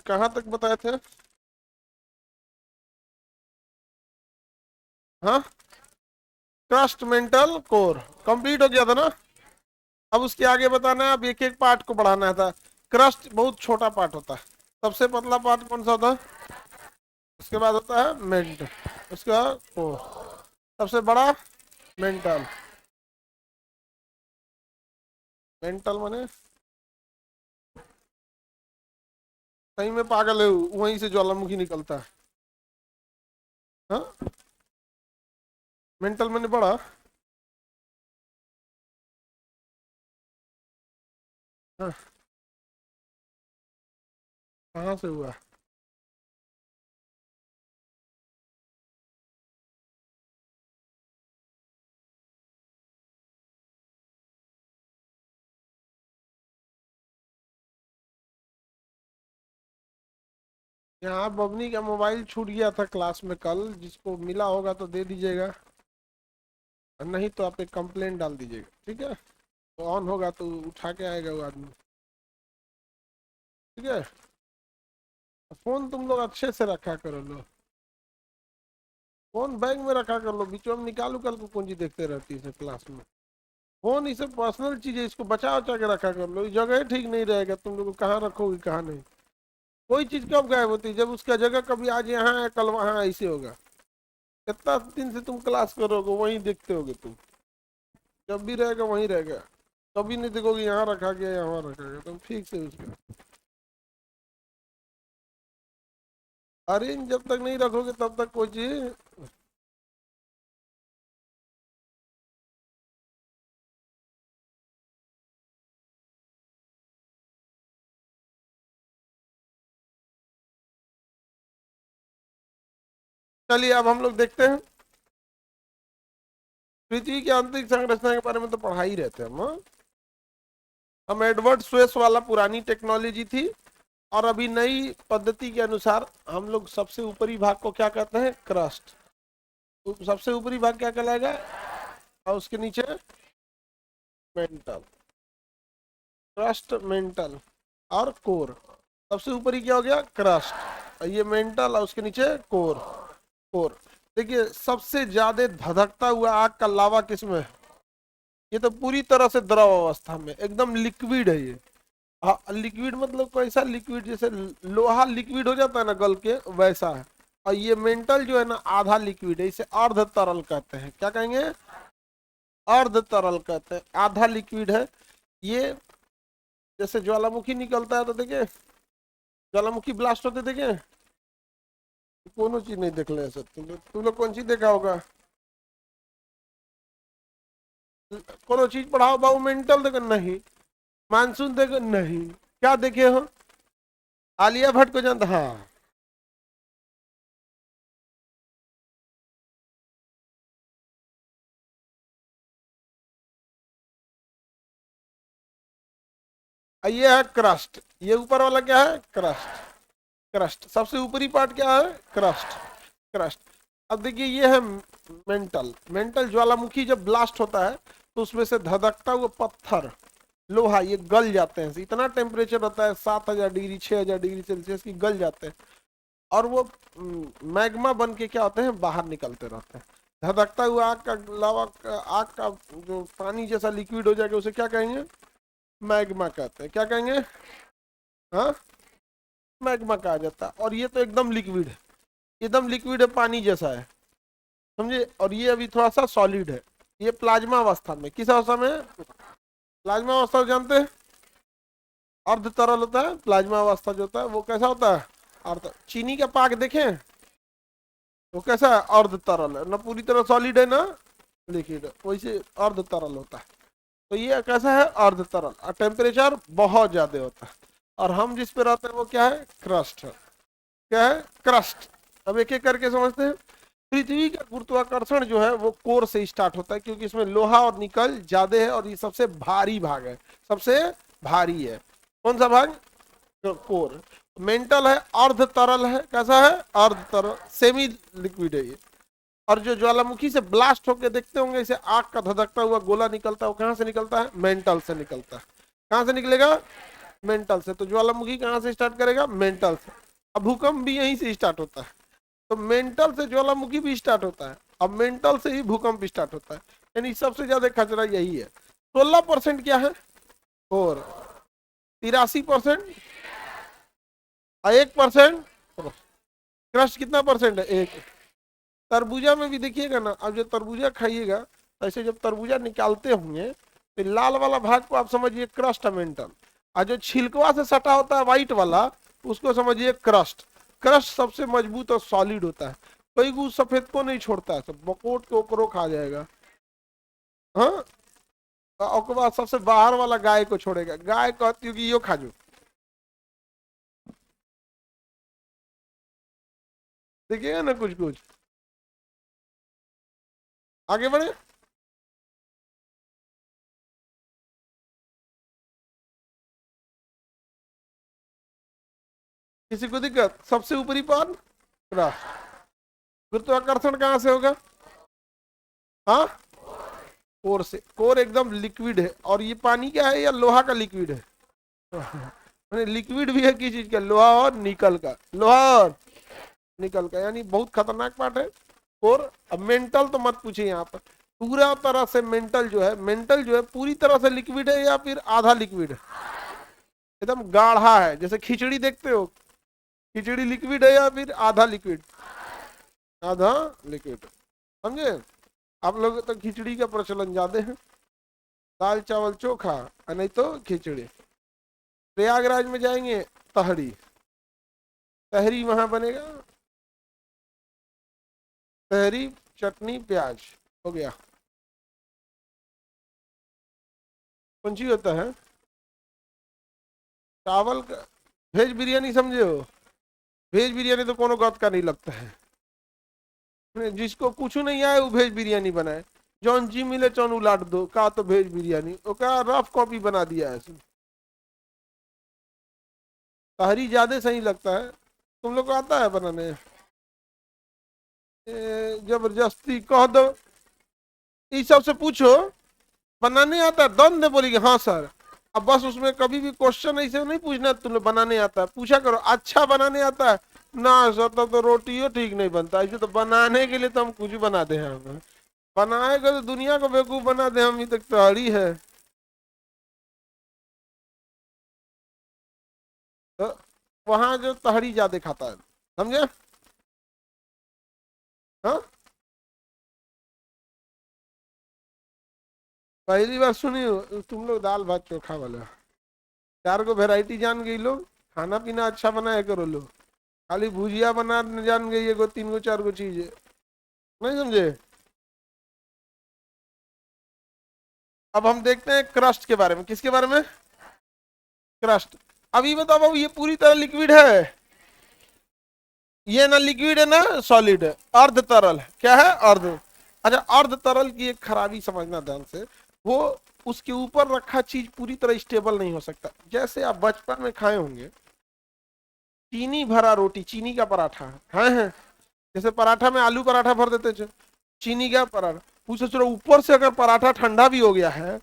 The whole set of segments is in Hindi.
कहाँ तक बताए थे? हाँ, क्रस्ट मेंटल कोर कंप्लीट हो गया था ना। अब उसके आगे बताना है, अब एक एक पार्ट को बढ़ाना था। क्रस्ट बहुत छोटा पार्ट होता है। सबसे पतला पार्ट कौन सा होता है? उसके बाद होता है मेंट, उसके बाद कोर, सबसे बड़ा मेंटल। मेंटल माने सही में पागल है वो, वहीं से ज्वालामुखी निकलता है। हाँ, मेंटल माने बड़ा। हाँ, कहाँ से हुआ? यहाँ बबनी का मोबाइल छूट गया था क्लास में कल, जिसको मिला होगा तो दे दीजिएगा, और नहीं तो आप एक कंप्लेंट डाल दीजिएगा, ठीक है? तो ऑन होगा तो उठा के आएगा वो आदमी, ठीक है? फोन तुम लोग अच्छे से रखा करो लो, फोन बैग में रखा कर लो, बीचों में निकाल उकाल को कौन चीज देखते रहती है क्लास में? फोन ये सब पर्सनल चीज है, इसको बचा उचा के रखा कर लो, ये जगह ठीक नहीं रहेगा, तुम लोग कहाँ रखोगे कहाँ नहीं। कोई चीज कब गायब होती है? जब उसका जगह कभी आज यहाँ है कल वहाँ, ऐसे होगा। कितना दिन से तुम क्लास करोगे, वहीं देखते होगे तुम, जब भी रहेगा वहीं रहेगा, कभी नहीं देखोगे यहाँ रखा गया यहाँ रखा गया, तुम ठीक से उसका अरेंज जब तक नहीं रखोगे तब तक कोई चीज। चलिए अब हम लोग देखते हैं, पृथ्वी की आंतरिक संरचना के बारे में तो पढ़ा ही रहते हैं हम, हाँ? हम एडवर्ड स्वेस वाला पुरानी टेक्नोलॉजी थी, और अभी नई पद्धति के अनुसार हम लोग सबसे ऊपरी भाग को क्या कहते हैं? क्रस्ट। तो सबसे ऊपरी भाग क्या कहलाएगा? और उसके नीचे मेंटल, क्रस्ट मेंटल और कोर। सबसे ऊपरी क्या हो गया? क्रस्ट, ये मेंटल, और उसके नीचे कोर। कोर, देखिए सबसे ज्यादा धधकता हुआ आग का लावा किसमें है? ये तो पूरी तरह से द्रव अवस्था में, एकदम लिक्विड है ये। हाँ, लिक्विड मतलब कैसा लिक्विड? जैसे लोहा लिक्विड हो जाता है ना गल के, वैसा है। और ये मेंटल जो है ना, आधा लिक्विड है, इसे अर्ध तरल कहते हैं। क्या कहेंगे? अर्ध तरल कहते हैं, आधा लिक्विड है ये। जैसे ज्वालामुखी निकलता है तो देखिए, ज्वालामुखी ब्लास्ट होते देखे, कोनो चीज नहीं देख ले सब तुम लोग कौन चीज देखा होगा? कोनो चीज पढ़ाओ बाबू, मेंटल देखो नहीं, मानसून देखो नहीं, क्या देखे हो? आलिया भट्ट को जानता? हाँ, ये है क्रस्ट, ये ऊपर वाला क्या है? क्रस्ट। क्रस्ट सबसे ऊपरी पार्ट क्या है? क्रस्ट। क्रस्ट। अब देखिए ये है मेंटल। मेंटल ज्वालामुखी जब ब्लास्ट होता है तो उसमें से धधकता हुआ पत्थर, लोहा, ये गल जाते हैं। इतना टेम्परेचर होता है 7,000 डिग्री 6,000 डिग्री सेल्सियस की, गल जाते हैं। और वो मैग्मा बन के क्या होते हैं? बाहर निकलते रहते हैं। धधकता हुआ आग का लावा, आग का जो पानी जैसा लिक्विड हो जाएगा उसे क्या कहेंगे? मैग्मा कहते हैं। क्या कहेंगे? हाँ, मैग्मा कहा जाता है। और ये तो एकदम लिक्विड है, एकदम लिक्विड है, पानी जैसा है, समझे? और ये अभी थोड़ा सा सॉलिड है, ये प्लाज्मा अवस्था में। किस अवस्था में? प्लाज्मा अवस्था जानते हैं, अर्ध तरल होता है। प्लाज्मा अवस्था जो होता है वो कैसा होता है? अर्ध। चीनी का पाक देखें, वो कैसा है? अर्ध तरल है ना, पूरी तरह सॉलिड है ना लिक्विड, वैसे अर्ध तरल होता है। तो ये कैसा है? अर्ध तरल, और टेम्परेचर बहुत ज्यादा होता है। और हम जिस पे रहते हैं वो क्या है? क्रस्ट है। क्या है? क्रस्ट। अब एक एक करके समझते हैं। पृथ्वी का गुरुत्वाकर्षण जो है वो कोर से स्टार्ट होता है, क्योंकि इसमें लोहा और निकल ज्यादा है, और ये सबसे भारी भाग है, सबसे भारी है। कौन सा भाग? कोर। मेंटल है, अर्ध तरल है। कैसा है? अर्ध तरल, सेमी लिक्विड है ये। और जो ज्वालामुखी से ब्लास्ट होकर देखते होंगे इसे आग का धधकता हुआ गोला निकलता है, वो कहां से निकलता है? मेंटल से निकलता है। कहां से निकलेगा? मेंटल से। तो ज्वालामुखी कहाँ से स्टार्ट करेगा? मेंटल से। अब भूकंप भी यहीं से स्टार्ट होता है, तो मेंटल से ज्वालामुखी भी स्टार्ट होता है, अब मेंटल से ही भूकंप स्टार्ट होता है। यानी सबसे ज्यादा खतरा यही है। 16% क्या है? और 83%, 1%। क्रस्ट कितना परसेंट है? 1। तरबूजा में भी देखिएगा ना, अब जो तरबूजा खाइएगा, ऐसे जब तरबूजा निकालते होंगे तो लाल वाला भाग को आप समझिए क्रस्ट है, मेंटल। और जो छिलकवा से सटा होता है व्हाइट वाला, उसको समझिए क्रस्ट। क्रस्ट सबसे मजबूत और सॉलिड होता है, कोई भी उस सफेद को नहीं छोड़ता है, सब बकोट के ओकरो खा जाएगा। हाँ, और बाद सबसे बाहर वाला गाय को छोड़ेगा, गाय कहती होगी यो खा जो। देखिएगा ना कुछ कुछ। आगे बढ़े। किसी को दिक्कत? सबसे ऊपरी पान क्रस्ट। गुरुत्वाकर्षण कहाँ से होगा? हाँ, कोर से। कोर एकदम लिक्विड है, और ये पानी क्या है? या लोहा का लिक्विड है? मैंने लिक्विड भी है किस चीज का? लोहा और निकल का। लोहा और निकल का, यानी बहुत खतरनाक पार्ट है कोर। अब मेंटल तो मत पूछिए, यहाँ पर पूरा तरह से मेंटल जो है, मेंटल जो है पूरी तरह से लिक्विड है या फिर आधा लिक्विड है? एकदम गाढ़ा है, जैसे खिचड़ी देखते हो, खिचड़ी लिक्विड है या फिर आधा लिक्विड? आधा लिक्विड, समझे? आप लोग तो खिचड़ी का प्रचलन ज्यादा है, दाल चावल चोखा, और नहीं तो खिचड़ी। प्रयागराज में जाएंगे, तहरी, तहरी वहां बनेगा, तहरी, चटनी, प्याज, हो गया। कौन सी होता है? चावल का वेज बिरयानी समझे हो? वेज बिरयानी तो कोनो गत का नहीं लगता है, जिसको कुछ नहीं आए वो वेज बिरयानी बनाए। जौन जी मिले चौन उलाट दो का तो वेज बिरयानी, ओका रफ कॉपी बना दिया है इसने। तहरी ज्यादा सही लगता है। तुम लोग को आता है बनाने? जबरदस्ती कह दो, इस सबसे पूछो बनाने आता है, दम दे बोलेगी हाँ सर। अब बस उसमें कभी भी क्वेश्चन ऐसे नहीं पूछना तुम्हें बनाने आता है, पूछा करो अच्छा बनाने आता है ना सर, तब तो रोटियो ठीक नहीं बनता। ऐसे तो बनाने के लिए तो हम कुछ भी बना दे, हम बनाएगा तो दुनिया को बेवकूफ बना दे, हम ये तक तैयारी है। तो वहां जो तहरी ज्यादा खाता है, समझे? हाँ, पहली बार सुनी हो तुम लोग दाल भात चोखा वाला? 4 को वेराइटी जान गई लोग, खाना पीना अच्छा बनाया करो लोग, खाली भुजिया बना जान गई है, 3 को 4 को चीज है, नहीं समझे? अब हम देखते हैं क्रस्ट के बारे में। किसके बारे में? क्रस्ट। अभी बताओ बाबू, ये पूरी तरह लिक्विड है, ये ना लिक्विड है ना सॉलिड है, अर्ध तरल है। क्या है? अर्ध। अच्छा, अर्ध तरल की एक खराबी समझना ध्यान से, वो उसके ऊपर रखा चीज पूरी तरह स्टेबल नहीं हो सकता। जैसे आप बचपन में खाए होंगे चीनी भरा रोटी, चीनी का पराठा है। जैसे पराठा में आलू पराठा भर देते थे, चीनी का पराठा, पूछो चलो ऊपर से अगर पराठा ठंडा भी हो गया है,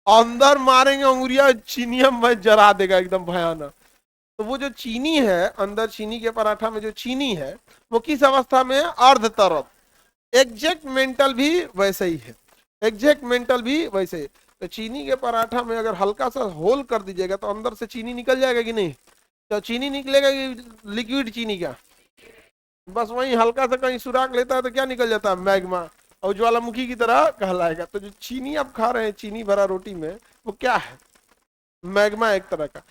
अंदर मारेंगे उंगलियां, चीनी में जरा देगा एकदम भयानक। तो वो जो चीनी है अंदर, चीनी के पराठा में जो चीनी है, वो किस अवस्था में है? अर्ध तरल। एग्जैक्ट मेंटल भी वैसे ही है, एग्जैक्ट मेंटल भी वैसे ही। तो चीनी के पराठा में अगर हल्का सा होल कर दीजिएगा तो अंदर से चीनी निकल जाएगा कि नहीं? तो चीनी निकलेगा कि लिक्विड चीनी का? बस वही हल्का सा कहीं सुराख लेता है तो क्या निकल जाता है? मैग्मा, और ज्वालामुखी की तरह कहलाएगा। तो जो चीनी आप खा रहे हैं चीनी भरा रोटी में, वो क्या है? मैग्मा एक तरह का।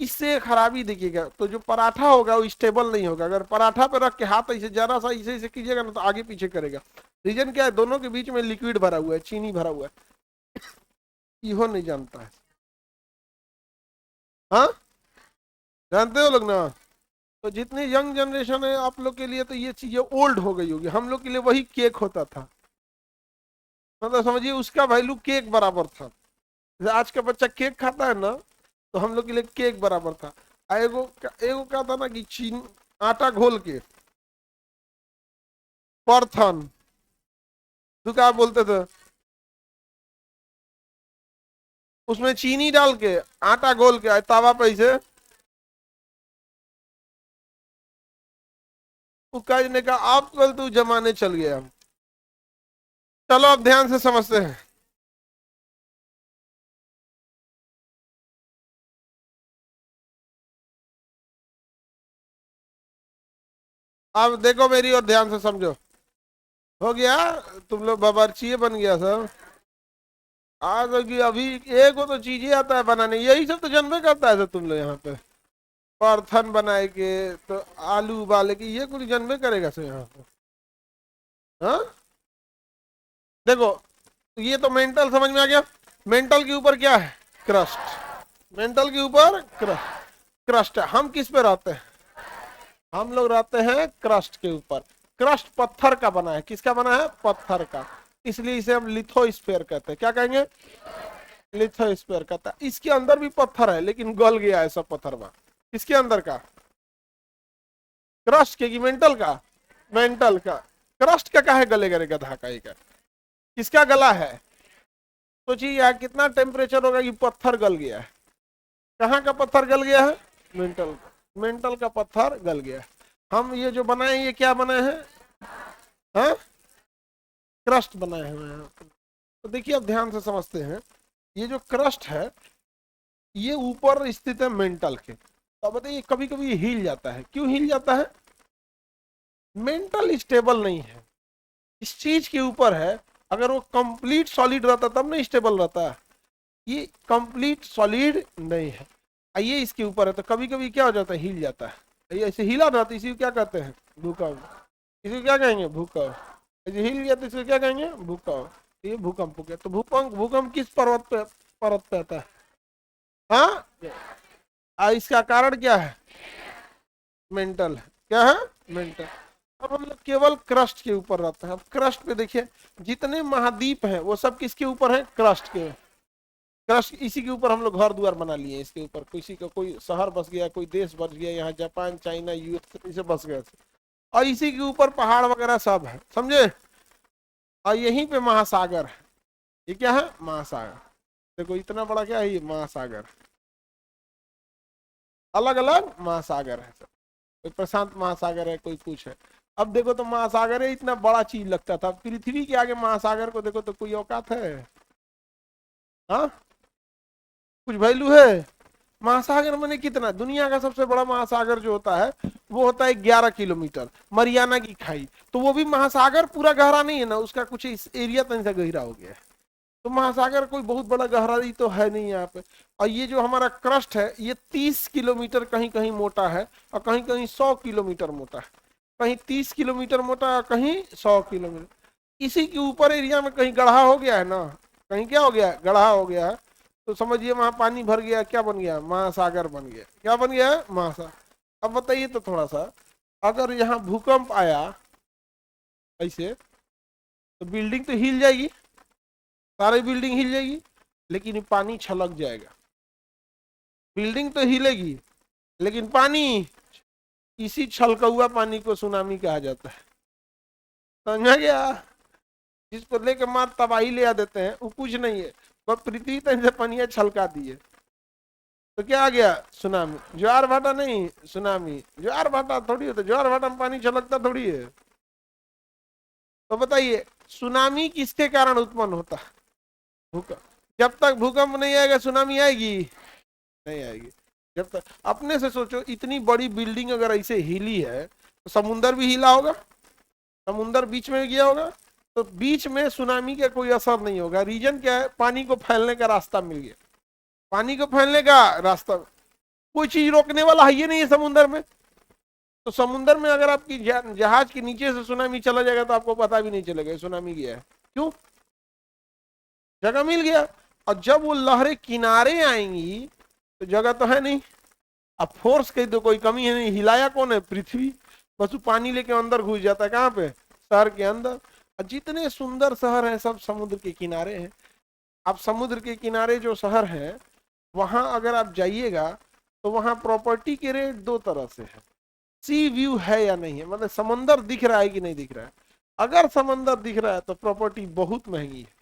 इससे खराबी देखिएगा, तो जो पराठा होगा वो स्टेबल नहीं होगा। अगर पराठा पे रख के हाथ ऐसे जरा सा ऐसे ऐसे कीजिएगा ना, तो आगे पीछे करेगा। रीजन क्या है? दोनों के बीच में लिक्विड भरा हुआ है, चीनी भरा हुआ है। इहो नहीं जानता है। हाँ, जानते हो लोग ना? तो जितनी यंग जनरेशन है आप लोग के लिए तो ये चीजें ओल्ड हो गई होगी, हम लोग के लिए वही केक होता था। मतलब समझिए उसका वैल्यू केक बराबर था। जैसे आज का बच्चा केक खाता है ना, तो हम लोग के लिए केक बराबर था। एगो एगो क्या था ना कि चीन आटा घोल के परथन, तो क्या बोलते थे? उसमें चीनी डाल के आटा गोल के तावा पे ऐसे कहने का आप कल तू जमाने चल गया। चलो अब ध्यान से समझते हैं। अब देखो मेरी और ध्यान से समझो। हो गया, तुम लोग बावर्ची बन गया सब। आज की अभी एक वो तो चीजें आता है बनाने, यही सब तो जन्मे करता है सब तुम लोग यहाँ पे। परथन बनाए के तो आलू उबाले के ये कुछ जन्मे करेगा सो यहाँ पे। हाँ देखो, ये तो मेंटल समझ में आ गया। मेंटल के ऊपर क्या है? क्रस्ट। मेंटल के ऊपर क्रस्ट है। हम किस पे रहते हैं? हम लोग रहते हैं क्रस्ट के ऊपर। क्रस्ट पत्थर का बना है। किसका बना है? पत्थर का। इसलिए इसे हम लिथोस्फीयर कहते हैं। क्या कहेंगे? लिथोस्फीयर कहता है। इसके अंदर भी पत्थर है लेकिन गल गया है सब पत्थर में। किसके अंदर का? क्रस्ट के कि मेंटल का? मेंटल का। क्रस्ट का काहे गलेगा रे गधा का? एक किसका गला है? सोचिए यार कितना टेम्परेचर होगा कि पत्थर गल गया है। कहाँ का पत्थर गल गया है? मेंटल का। मेंटल का पत्थर गल गया है। हम ये जो बनाए ये क्या बनाए हैं? हाँ, क्रस्ट बनाए हुए हैं। तो देखिए अब ध्यान से समझते हैं। ये जो क्रस्ट है ये ऊपर स्थित है मेंटल के। तो बताइए कभी कभी हिल जाता है। क्यों हिल जाता है? मेंटल स्टेबल नहीं है, इस चीज के ऊपर है। अगर वो कंप्लीट सॉलिड रहता तब नहीं स्टेबल रहता। ये कंप्लीट सॉलिड नहीं है, ये इसके ऊपर है तो कभी कभी क्या हो जाता है? हिल जाता है। ये ऐसे हिला ना तो इसी को क्या कहते हैं? भूकंप। इसी को क्या कहेंगे? भूकंप। ऐसे हिल गया तो इसको क्या कहेंगे? भूकंप। ये भूकंप हो गया। तो भूकंप भूकंप किस परत पे आता है? हाँ, इसका कारण क्या है? मेंटल है। क्या है? मेंटल। अब हम लोग केवल क्रस्ट के ऊपर रहते हैं। अब क्रस्ट पे देखिए जितने महाद्वीप हैं वो सब किसके ऊपर है? क्रस्ट के। क्रस्ट इसी के ऊपर हम लोग घर द्वार बना लिए। इसके ऊपर किसी का कोई शहर बस गया, कोई देश बस गया, यहाँ जापान चाइना यूएस इसे बस गए थे। और इसी के ऊपर पहाड़ वगैरह सब है, समझे। और यहीं पे महासागर है। ये क्या है? महासागर। देखो इतना बड़ा क्या है? ये महासागर। अलग अलग महासागर है सब। कोई प्रशांत महासागर है, कोई कुछ है। अब देखो तो महासागर है इतना बड़ा चीज लगता था, पृथ्वी के आगे महासागर को देखो तो कोई औकात है? हाँ, कुछ वैल्यू है? महासागर मैंने कितना, दुनिया का सबसे बड़ा महासागर जो होता है वो होता है 11 किलोमीटर, मरियाना की खाई। तो वो भी महासागर पूरा गहरा नहीं है ना, उसका कुछ इस एरिया तक सा गहरा हो गया है। तो महासागर कोई बहुत बड़ा गहराई तो है नहीं यहाँ पे। और ये जो हमारा क्रस्ट है ये 30 किलोमीटर कहीं कहीं मोटा है और कहीं कहीं 100 किलोमीटर मोटा है। कहीं 30 किलोमीटर मोटा, कहीं 100 किलोमीटर। इसी के ऊपर एरिया में कहीं गढ़ा हो गया है ना, कहीं क्या हो गया है? गढ़ा हो गया है। तो समझिए वहां पानी भर गया, क्या बन गया? महासागर बन गया। क्या बन गया? महासागर। अब बताइए तो थोड़ा सा, अगर यहाँ भूकंप आया ऐसे तो बिल्डिंग तो हिल जाएगी, सारी बिल्डिंग हिल जाएगी, लेकिन पानी छलक जाएगा। बिल्डिंग तो हिलेगी लेकिन पानी, इसी छलका हुआ पानी को सुनामी कहा जाता है। समझा गया? जिसको लेके मार तबाही ले आ देते हैं वो कुछ नहीं है, वह पृथ्वी तक से पनिया छलका दिए तो क्या आ गया? सुनामी। ज्वार भाटा नहीं, सुनामी। ज्वार भाटा थोड़ी होता, ज्वार भाटा में पानी छलकता थोड़ी है। तो बताइए सुनामी किसके कारण उत्पन्न होता है? भूकंप। जब तक भूकंप नहीं आएगा सुनामी आएगी? नहीं आएगी। जब तक, अपने से सोचो इतनी बड़ी बिल्डिंग अगर ऐसे हिली है तो समुंदर भी हिला होगा, समुंदर बीच में गया होगा, तो बीच में सुनामी का कोई असर नहीं होगा। रीजन क्या है? पानी को फैलने का रास्ता मिल गया। पानी को फैलने का रास्ता, कोई चीज रोकने वाला है ही नहीं है समुद्र में। तो समुद्र में अगर आपकी जहाज के नीचे से सुनामी चला जाएगा तो आपको पता भी नहीं चलेगा सुनामी गया है। क्यों? जगह मिल गया। और जब वो लहरें किनारे आएंगी तो जगह तो है नहीं। अब फोर्स कही तो कोई कमी है नहीं, हिलाया कौन है? पृथ्वी। बस वो पानी लेके अंदर घुस जाता है। कहाँ पे? शहर के अंदर। और जितने सुंदर शहर हैं सब समुद्र के किनारे हैं। अब समुद्र के किनारे जो शहर है वहां अगर आप जाइएगा तो वहां प्रॉपर्टी के रेट दो तरह से है। सी व्यू है या नहीं है, मतलब समंदर दिख रहा है कि नहीं दिख रहा है। अगर समंदर दिख रहा है तो प्रॉपर्टी बहुत महंगी है,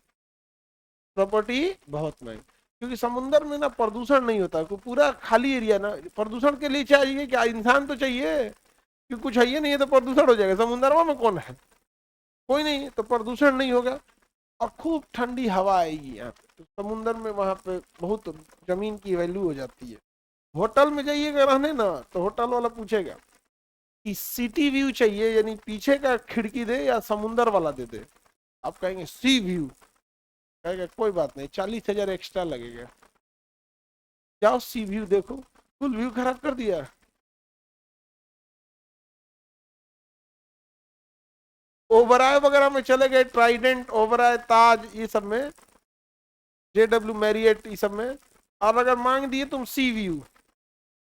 प्रॉपर्टी बहुत महंगी। क्योंकि समुंदर में ना प्रदूषण नहीं होता, कोई पूरा खाली एरिया ना, प्रदूषण के लिए चाहिए क्या, इंसान तो चाहिए, क्योंकि कुछ है ही नहीं है तो प्रदूषण हो जाएगा। समुंदर में कौन है, कोई नहीं, तो प्रदूषण नहीं होगा और खूब ठंडी हवा आएगी यहाँ पे। तो समुंदर में वहां पे बहुत जमीन की वैल्यू हो जाती है। होटल में जाइएगा रहने ना, तो होटल वाला पूछेगा कि सिटी व्यू चाहिए, यानी पीछे का खिड़की दे या समुंदर वाला दे दे। आप कहेंगे सी व्यू, कहेगा कोई बात नहीं, 40,000 एक्स्ट्रा लगेगा, जाओ सी व्यू देखो। फुल व्यू खराब कर दिया। ओबराय वगैरह में चले गए, ट्राइडेंट, ओबराय, ताज, ये सब में, JW मैरियट, ये सब में। और अगर मांग दिए तुम सी व्यू,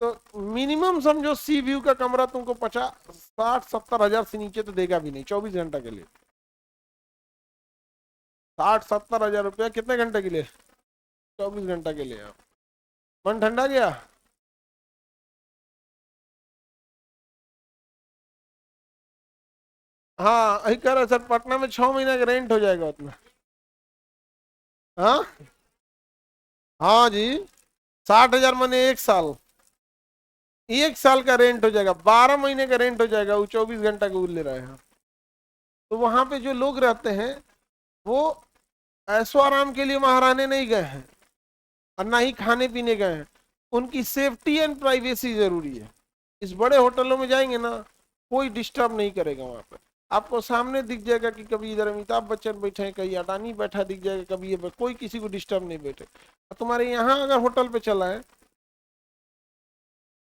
तो मिनिमम समझो सी व्यू का कमरा तुमको 50, 60, 70 हजार से नीचे तो देगा भी नहीं 24 घंटा के लिए। 60, 70 हजार रुपया कितने घंटे के लिए, 24 घंटा के लिए। मन ठंडा गया। हाँ यही कह रहे सर, पटना में 6 महीने का रेंट हो जाएगा उतना। हाँ, हाँ जी, 60 हजार माने 1 साल, 1 साल का रेंट हो जाएगा, 12 महीने का रेंट हो जाएगा, वो 24 घंटा का ले रहे हैं। तो वहां पे जो लोग रहते हैं वो ऐशो आराम के लिए महाराने नहीं गए हैं और ना ही खाने पीने गए हैं, उनकी सेफ्टी एंड प्राइवेसी जरूरी है। इस बड़े होटलों में जाएंगे ना, कोई डिस्टर्ब नहीं करेगा वहां पे। आपको सामने दिख जाएगा कि कभी इधर अमिताभ बच्चन बैठे हैं, कहीं अडानी बैठा दिख जाएगा, कभी ये कोई किसी को डिस्टर्ब नहीं बैठे। तुम्हारे यहाँ अगर होटल पे चला है,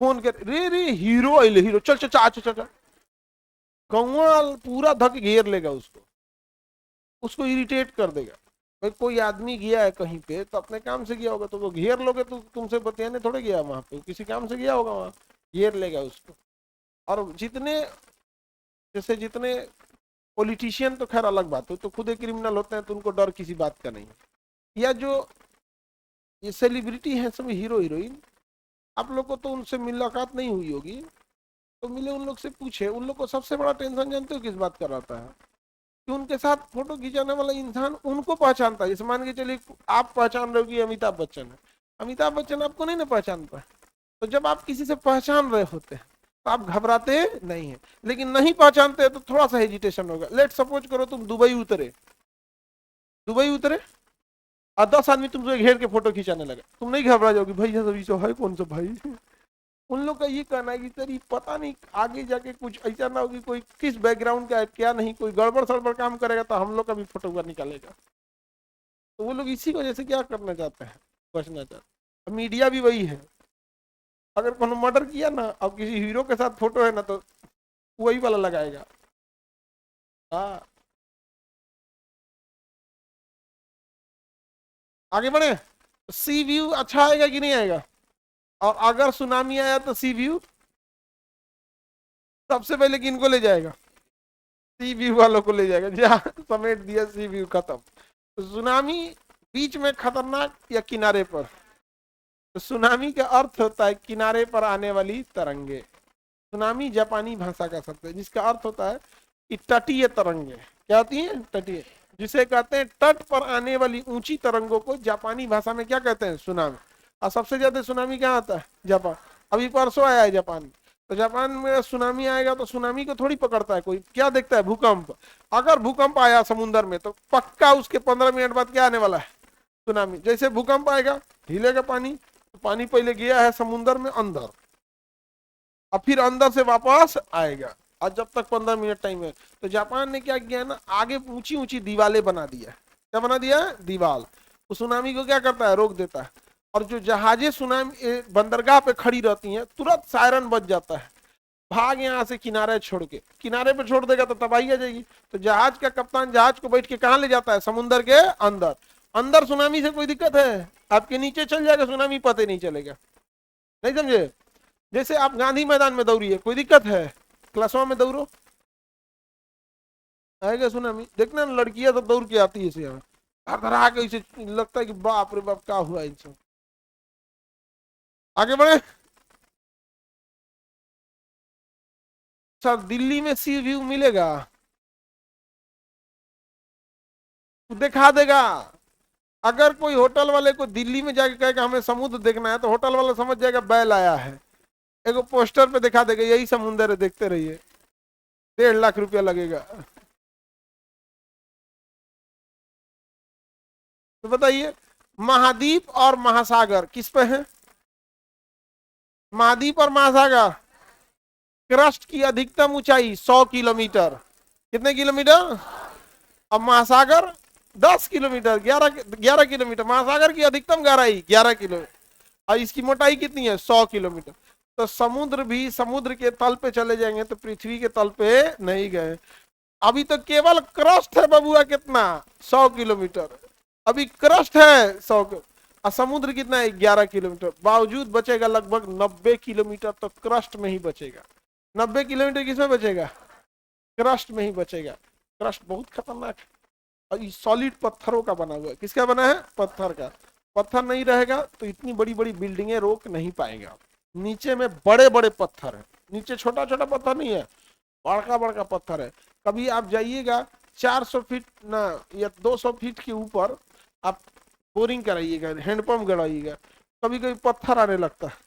फोन कर, रे रे हीरो आइले, हीरो, चल चल चल चल चल, गाँव पूरा धक घेर लेगा उसको, उसको इरिटेट कर देगा। भाई कोई आदमी गया है कहीं पे तो अपने काम से गया होगा, तो वो घेर लोगे तो तुमसे बतियाने थोड़े गया वहां पे, किसी काम से गया होगा वहां, घेर लेगा उसको। और जितने, जैसे जितने पॉलिटिशियन तो खैर अलग बात है, तो खुद एक क्रिमिनल होते हैं तो उनको डर किसी बात का नहीं है। या जो ये सेलिब्रिटी है सब हीरो हीरोइन, आप लोग को तो उनसे मुलाकात नहीं हुई होगी, तो मिले उन लोग से पूछे, उन लोग को सबसे बड़ा टेंशन जानते हो किस बात का रहता है, कि उनके साथ फोटो खिंचाने वाला इंसान उनको पहचानता है। जैसे मान के चलिए आप पहचान रहे हो कि अमिताभ बच्चन है, अमिताभ बच्चन आपको नहीं ना पहचानता, तो जब आप किसी से पहचान रहे होते हैं तो आप घबराते नहीं है, लेकिन नहीं पहचानते तो थोड़ा सा हेजिटेशन होगा। लेट सपोज करो तुम दुबई उतरे, दुबई उतरे और 10 आदमी तुमसे घेर के फोटो खिंचाने लगे, तुम नहीं घबरा जाओगे, भाई सभी से है कौन सा भाई। उन लोग का ये कहना है कि तेरी पता नहीं आगे जाके कुछ ऐसा ना होगी, कोई किस बैकग्राउंड का है क्या, नहीं कोई गड़बड़ सड़बड़ काम करेगा तो हम लोग का भी फोटो निकालेगा। तो वो लोग इसी वजह से क्या करना चाहते हैं, बचना चाहते हैं। मीडिया भी वही है, अगर कोनो मर्डर किया ना अब किसी हीरो के साथ फोटो है ना, तो वही वाला लगाएगा। हाँ, आगे बढ़े। सी व्यू अच्छा आएगा कि नहीं आएगा, और अगर सुनामी आया तो सी व्यू सबसे पहले किनको ले जाएगा, सी व्यू वालों को ले जाएगा, जहाँ समेट दिया सी व्यू खत्म। तो सुनामी बीच में खतरनाक या किनारे पर, तो सुनामी का अर्थ होता है किनारे पर आने वाली तरंगे। सुनामी जापानी भाषा का शब्द है जिसका अर्थ होता है कि तटीय तरंगे, क्या होती है, तटीय, जिसे कहते हैं तट पर आने वाली ऊंची तरंगों को जापानी भाषा में क्या कहते हैं, सुनामी। और सबसे ज्यादा सुनामी कहाँ आता है, जापान। अभी परसों आया है जापान में, तो जापान में सुनामी आएगा तो सुनामी को थोड़ी पकड़ता है कोई, क्या देखता है, भूकंप। अगर भूकंप आया समुद्र में तो पक्का उसके 15 मिनट बाद क्या आने वाला है, सुनामी। जैसे भूकंप आएगा हिलेगा पानी, तो पानी पहले गया है समुद्र में अंदर, और फिर अंदर से वापस आएगा, और जब तक 15 मिनट टाइम है। तो जापान ने क्या किया ना, आगे ऊंची ऊंची दीवारें बना दिया। क्या बना दिया, दीवार। तो सुनामी को क्या करता है, रोक देता है। और जो जहाजें सुनामी बंदरगाह पे खड़ी रहती हैं, तुरंत सायरन बज जाता है, भाग यहाँ से किनारे छोड़ के, किनारे पे छोड़ देगा तो तबाही आ जाएगी। तो जहाज का कप्तान जहाज को बैठ के कहाँ ले जाता है, समुद्र के अंदर। अंदर सुनामी से कोई दिक्कत है, आपके नीचे चल जाएगा सुनामी, पता ही नहीं चलेगा। नहीं समझे। जैसे आप गांधी मैदान में दौड़िए, कोई दिक्कत है, क्लासवा में दौड़ो, आएगा सुनामी। देखना लड़कियां तो दौड़ के आती है इसे, यहाँ धड़धड़ा के इसे लगता है कि बाप रे बाप क्या हुआ इनसे। आगे बढ़े। सर दिल्ली में सी व्यू मिलेगा, दिखा देगा, अगर कोई होटल वाले को दिल्ली में जाके कहेगा हमें समुद्र देखना है, तो होटल वाला समझ जाएगा बैल आया है। एक पोस्टर पे दिखा देगा यही समुंदर है, देखते रहिए, 1.5 लाख लगेगा। तो बताइए, महाद्वीप और महासागर किस पे है? महाद्वीप और महासागर, क्रस्ट की अधिकतम ऊंचाई 100 किलोमीटर। कितने किलोमीटर? अब महासागर 10 किलोमीटर, 11 11 किलोमीटर। महासागर की अधिकतम गहराई 11 किलोमीटर, और इसकी मोटाई कितनी है? 100 किलोमीटर। तो समुद्र भी समुद्र के तल पे चले जाएंगे तो पृथ्वी के तल पे नहीं गए। अभी तो केवल क्रस्ट है बबुआ, कितना? 100 किलोमीटर। अभी क्रस्ट है 100, और समुद्र कितना है? 11 किलोमीटर। बावजूद बचेगा लगभग 90 किलोमीटर तो क्रस्ट में ही बचेगा। 90 किलोमीटर किसमें बचेगा? क्रस्ट में ही बचेगा। क्रस्ट बहुत खतरनाक है, और ये सॉलिड पत्थरों का बना हुआ है। किसका बना है? पत्थर का। पत्थर नहीं रहेगा तो इतनी बड़ी बड़ी बिल्डिंगें रोक नहीं पाएगा। नीचे में बड़े बड़े पत्थर है, नीचे छोटा छोटा पत्थर नहीं है, बड़का बड़का पत्थर है। कभी आप जाइएगा 400 फीट ना या 200 फीट के ऊपर, आप बोरिंग कराइएगा, हैंडपंप गड़ाइएगा, कभी कभी पत्थर आने लगता है।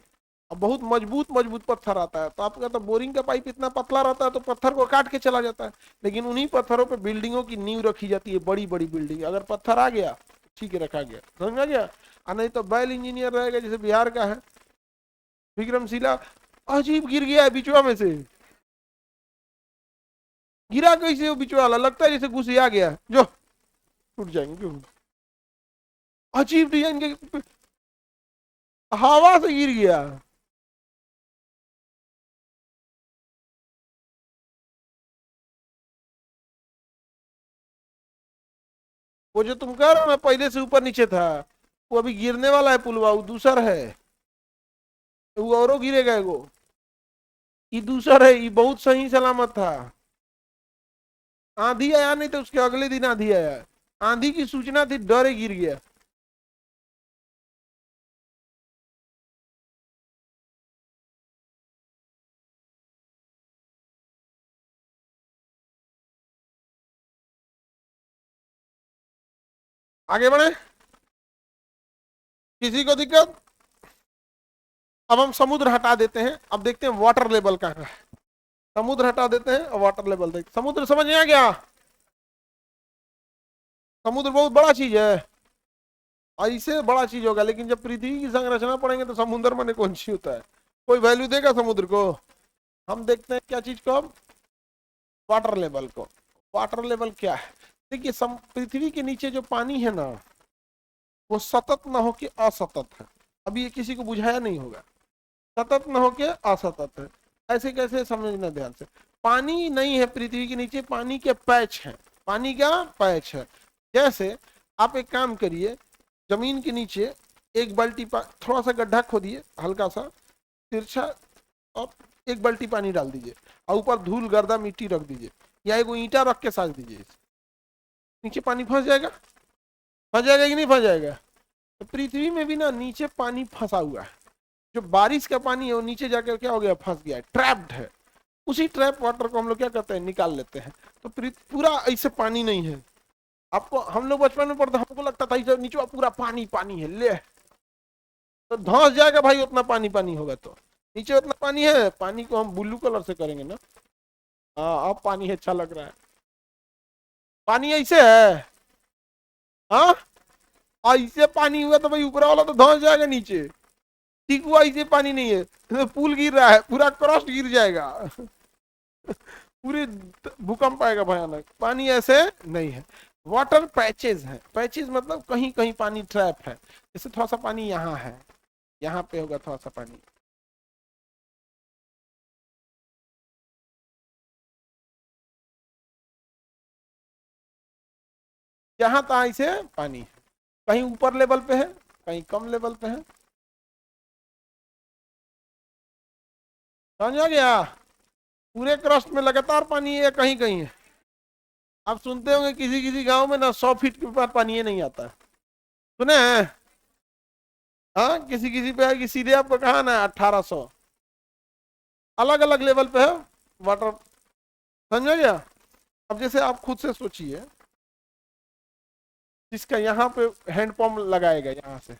अब बहुत मजबूत मजबूत पत्थर आता है, तो आपका तो बोरिंग का पाइप इतना पतला रहता है तो पत्थर को काट के चला जाता है। लेकिन उन्हीं पत्थरों पे बिल्डिंगों की नींव रखी जाती है, बड़ी बड़ी बिल्डिंग। अगर पत्थर आ गया तो ठीक है, रखा गया, समझ में आ गया। और नहीं तो बैल इंजीनियर रहेगा, जैसे बिहार का है विक्रमशिला, अजीब गिर गया है बिचवा में से। गिरा कैसे वो बिचवा वाला? लगता है जैसे घुसिया गया, जो टूट जाएंगे क्यों। अजीब डिजाइन के, हवा से गिर गया। वो जो तुम कह रहे हो ना पहले से ऊपर नीचे था, वो अभी गिरने वाला है पुलवा, वो दूसर है। वो औरो गिरेगा एगो। ये दूसर है, ये बहुत सही सलामत था। आंधी आया नहीं तो उसके अगले दिन आंधी आया। आंधी की सूचना थी, डरे गिर गया। आगे बढ़े, किसी को दिक्कत? अब हम समुद्र हटा देते हैं, अब देखते हैं वाटर लेवल कहाँ है। समुद्र हटा देते हैं और वाटर लेवल देखते। समुद्र समझ में आ गया? समुद्र बहुत बड़ा चीज है, ऐसे बड़ा चीज होगा, लेकिन जब पृथ्वी की संरचना पढ़ेंगे तो समुद्र माने कौन सी होता है, कोई वैल्यू देगा समुद्र को? हम देखते हैं क्या चीज को, हम वाटर लेवल को। वाटर लेवल क्या है? देखिए, पृथ्वी के नीचे जो पानी है ना, वो सतत न होके असतत है। अभी ये किसी को बुझाया नहीं होगा। सतत न होके असतत है। ऐसे कैसे समझना ध्यान से। पानी नहीं है पृथ्वी के नीचे, पानी के पैच हैं। पानी का पैच है। जैसे आप एक काम करिए, जमीन के नीचे एक बाल्टी थोड़ा सा गड्ढा खोदिए, हल्का सा तिरछा, और एक बाल्टी पानी डाल दीजिए, और ऊपर धूल गर्दा मिट्टी रख दीजिए, या एक ईंटा रख के साज दीजिए। नीचे पानी फंस जाएगा। फंस जाएगा कि नहीं फंस जाएगा? तो पृथ्वी में भी ना नीचे पानी फंसा हुआ है। जो बारिश का पानी है वो नीचे जाकर क्या हो गया? फंस गया है, ट्रैप्ड है। उसी ट्रैप वाटर को हम लोग क्या करते हैं? निकाल लेते हैं। तो पूरा ऐसे पानी नहीं है। आपको, हम लोग बचपन में पढ़ते, हमको लगता था इसे नीचे पूरा पानी पानी है, ले तो धंस जाएगा भाई, उतना पानी पानी होगा तो। नीचे उतना पानी है, पानी को हम ब्लू कलर से करेंगे ना। हाँ, अब पानी अच्छा लग रहा है। पानी ऐसे है, हाँ, ऐसे पानी हुआ तो भाई ऊपर वाला तो धंस जाएगा नीचे। ठीक हुआ, ऐसे पानी नहीं है तो पुल गिर रहा है, पूरा क्रस्ट गिर जाएगा। पूरे भूकंप आएगा भयानक। पानी ऐसे नहीं है। वाटर पैचेस है। पैचेस मतलब कहीं कहीं पानी ट्रैप है। जैसे थोड़ा सा पानी यहाँ है, यहाँ पे होगा थोड़ा सा पानी। जहां तहां इसे पानी है। कहीं ऊपर लेवल पे है, कहीं कम लेवल पे है। समझ आ गया? पूरे क्रस्ट में लगातार पानी है या कहीं कहीं है? आप सुनते होंगे किसी किसी गांव में ना 100 फीट के ऊपर पानी ही नहीं आता है। सुने हैं? हाँ, किसी किसी पे है कि सीधे आपको कहा ना 1800। अलग अलग लेवल पे है वाटर। समझ गया? अब जैसे आप खुद से सोचिए, जिसका यहाँ पे हैंडपंप लगाएगा यहाँ से,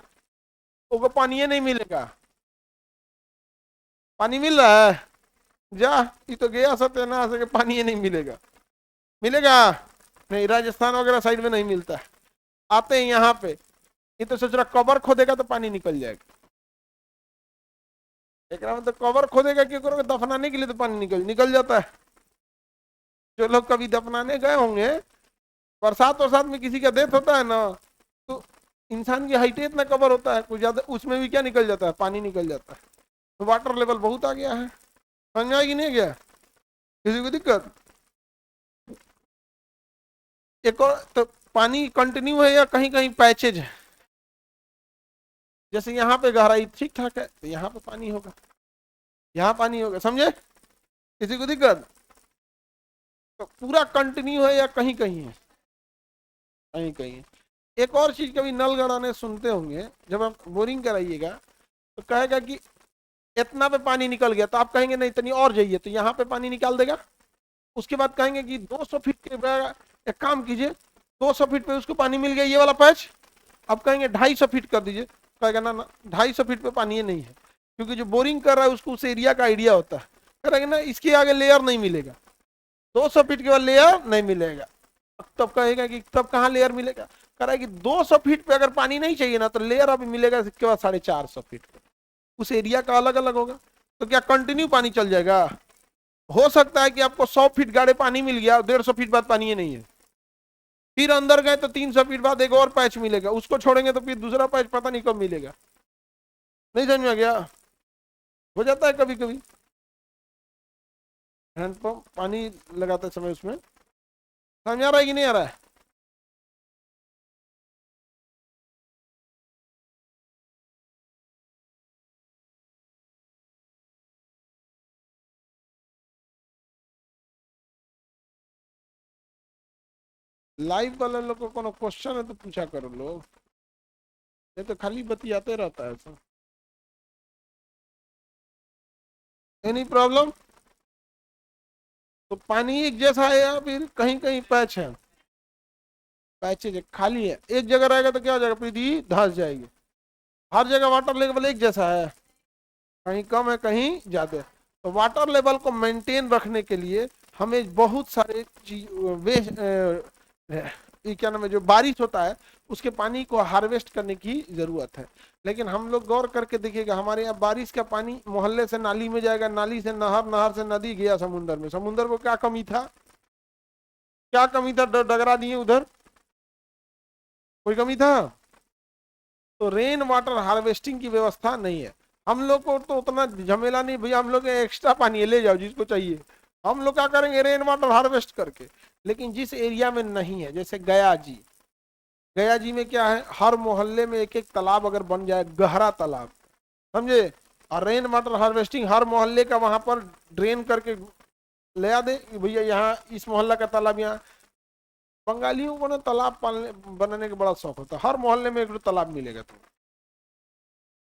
वो पानी नहीं मिलेगा। पानी मिल रहा है? जा, ये तो गया सत्यानाश है कि पानी ही नहीं मिलेगा। मिलेगा? नहीं, राजस्थान वगैरह साइड में नहीं मिलता है। आते हैं यहाँ पे, ये तो सोच रहा कबर खोदेगा तो पानी निकल जाएगा। एक मतलब कबर खोदेगा क्यों करोगे, दफनाने के लिए तो पानी निकल निकल जाता है। जो लोग कभी दफनाने गए होंगे, बरसात वरसात में किसी का डेथ होता है ना, तो इंसान की हाइट इतना कवर होता है, कुछ ज्यादा उसमें भी क्या निकल जाता है, पानी निकल जाता है। तो वाटर लेवल बहुत आ गया है। समझ आएगी नहीं गया किसी को दिक्कत? एक और तो, पानी कंटिन्यू है या कहीं कहीं पैचेज है? जैसे यहाँ पे गहराई ठीक ठाक है तो यहाँ पे पानी होगा, यहाँ पानी होगा, समझे? किसी को दिक्कत? तो पूरा कंटिन्यू है या कहीं कहीं है? कहीं कहीं है। एक और चीज कभी नल गड़ाने सुनते होंगे, जब आप बोरिंग कराइएगा तो कहेगा कि इतना पे पानी निकल गया, तो आप कहेंगे नहीं इतनी और जाइए, तो यहाँ पे पानी निकाल देगा। उसके बाद कहेंगे कि 200 फीट के, एक काम कीजिए 200 फीट पे उसको पानी मिल गया ये वाला पैच, अब कहेंगे 250 फीट कर दीजिए, कहेगा ना ना 250 फीट पे पानी नहीं है, क्योंकि जो बोरिंग कर रहा है उसको उस एरिया का आइडिया होता है। कहेंगे ना इसके आगे लेयर नहीं मिलेगा, 200 फीट के बाद लेयर नहीं मिलेगा। तब कहेगा कि तब कहाँ लेयर मिलेगा, कह रहा है कि 200 फीट पे अगर पानी नहीं चाहिए ना तो लेयर अभी मिलेगा इसके बाद 450 फीट पे, उस एरिया का अलग अलग होगा। तो क्या कंटिन्यू पानी चल जाएगा? हो सकता है कि आपको 100 फीट गाढ़े पानी मिल गया, 150 फीट बाद पानी नहीं है, फिर अंदर गए तो 300 फीट बाद एक और पैच मिलेगा, उसको छोड़ेंगे तो फिर दूसरा पैच पता नहीं कब मिलेगा। नहीं समझ में गया? हो जाता है कभी कभी हैंडपंप पानी लगाते समय उसमें। समझ आ रहा है कि नहीं आ रहा है? लाइव वाले लोग को कोनो क्वेश्चन है तो पूछा करो लोग, ये तो खाली बतियाते रहता है सब। Any problem? तो पानी एक जैसा है या फिर कहीं कहीं पैच है? पैचेज खाली है, एक जगह रहेगा तो क्या हो जाएगा, पृथ्वी धंस जाएगी। हर जगह वाटर लेवल एक जैसा है? कहीं कम है कहीं ज्यादा है। तो वाटर लेवल को मेंटेन रखने के लिए हमें बहुत सारे चीज वे ये क्या नाम है, जो बारिश होता है उसके पानी को हार्वेस्ट करने की जरूरत है। लेकिन हम लोग गौर करके देखिएगा, हमारे यहाँ बारिश का पानी मोहल्ले से नाली में जाएगा, नाली से नहर, नहर से नदी, गया समुद्र में। समुद्र को क्या कमी था, क्या कमी था, डगरा दिए उधर, कोई कमी था? तो रेन वाटर हार्वेस्टिंग की व्यवस्था नहीं है। हम लोग को तो उतना झमेला नहीं भैया, हम लोग एक्स्ट्रा पानी है ले जाओ जिसको चाहिए, हम लोग क्या करेंगे रेन वाटर हार्वेस्ट करके। लेकिन जिस एरिया में नहीं है, जैसे गया जी, गया जी में क्या है, हर मोहल्ले में एक एक तालाब अगर बन जाए, गहरा तालाब, समझे, और रेन वाटर हार्वेस्टिंग हर मोहल्ले का वहां पर ड्रेन करके ले आ दे कि भैया यहाँ इस मोहल्ला का तालाब, यहाँ बंगालियों को ना तालाब पालने बनाने का बड़ा शौक होता है, हर मोहल्ले में एक तालाब मिलेगा तुम्हें।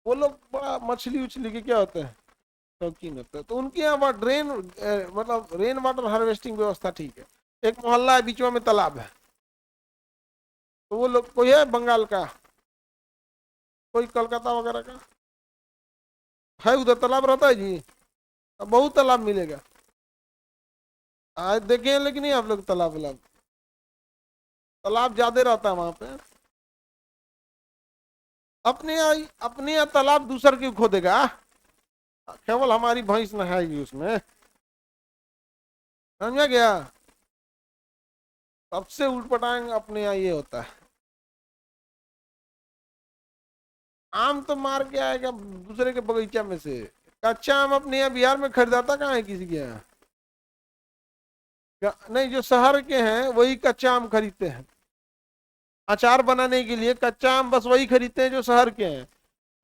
वो लोग बड़ा मछली उछली के क्या होते हैं, शौकीन होते हैं, तो उनके यहाँ पर ड्रेन मतलब रेन वाटर हार्वेस्टिंग व्यवस्था ठीक है। एक मोहल्ला है बीचों में तालाब है, तो वो लोग, कोई है बंगाल का, कोई कोलकाता वगैरह का है उधर तालाब रहता है जी? अब बहुत तालाब मिलेगा, आज देखे हैं लेकिन नहीं आप लोग तालाब वालाब, तालाब ज्यादा रहता है वहां पे। अपने यहाँ तालाब दूसर क्यों खोदेगा, केवल हमारी भैंस नहाएगी उसमें, समझा गया? सबसे उठपटांग अपने यहाँ ये होता है। आम तो मार के आएगा दूसरे के बगीचा में से, कच्चा आम अपने यहाँ बिहार में खरीदाता कहाँ है किसी के यहाँ? नहीं, जो शहर के हैं वही कच्चा आम खरीदते हैं, अचार बनाने के लिए कच्चा आम बस वही खरीदते हैं जो शहर के हैं।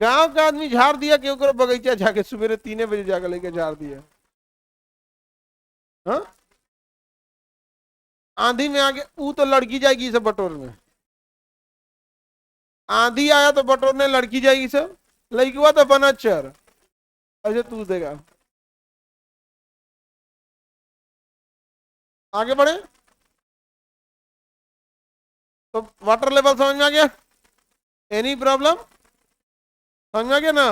गांव का आदमी झाड़ दिया क्यों करो, बगीचा जाके सुबह 3 बजे जाकर लेके झाड़ दिया। हाँ, आंधी में आगे वो तो लड़की जाएगी सब बटोर में, आंधी आया तो बटोरने लड़की जाएगी सब, लड़की हुआ तो बना चर, अच्छा तू देगा। आगे बढ़े। तो वाटर लेवल समझ में आ गया? Any problem? समझ में आ गया ना?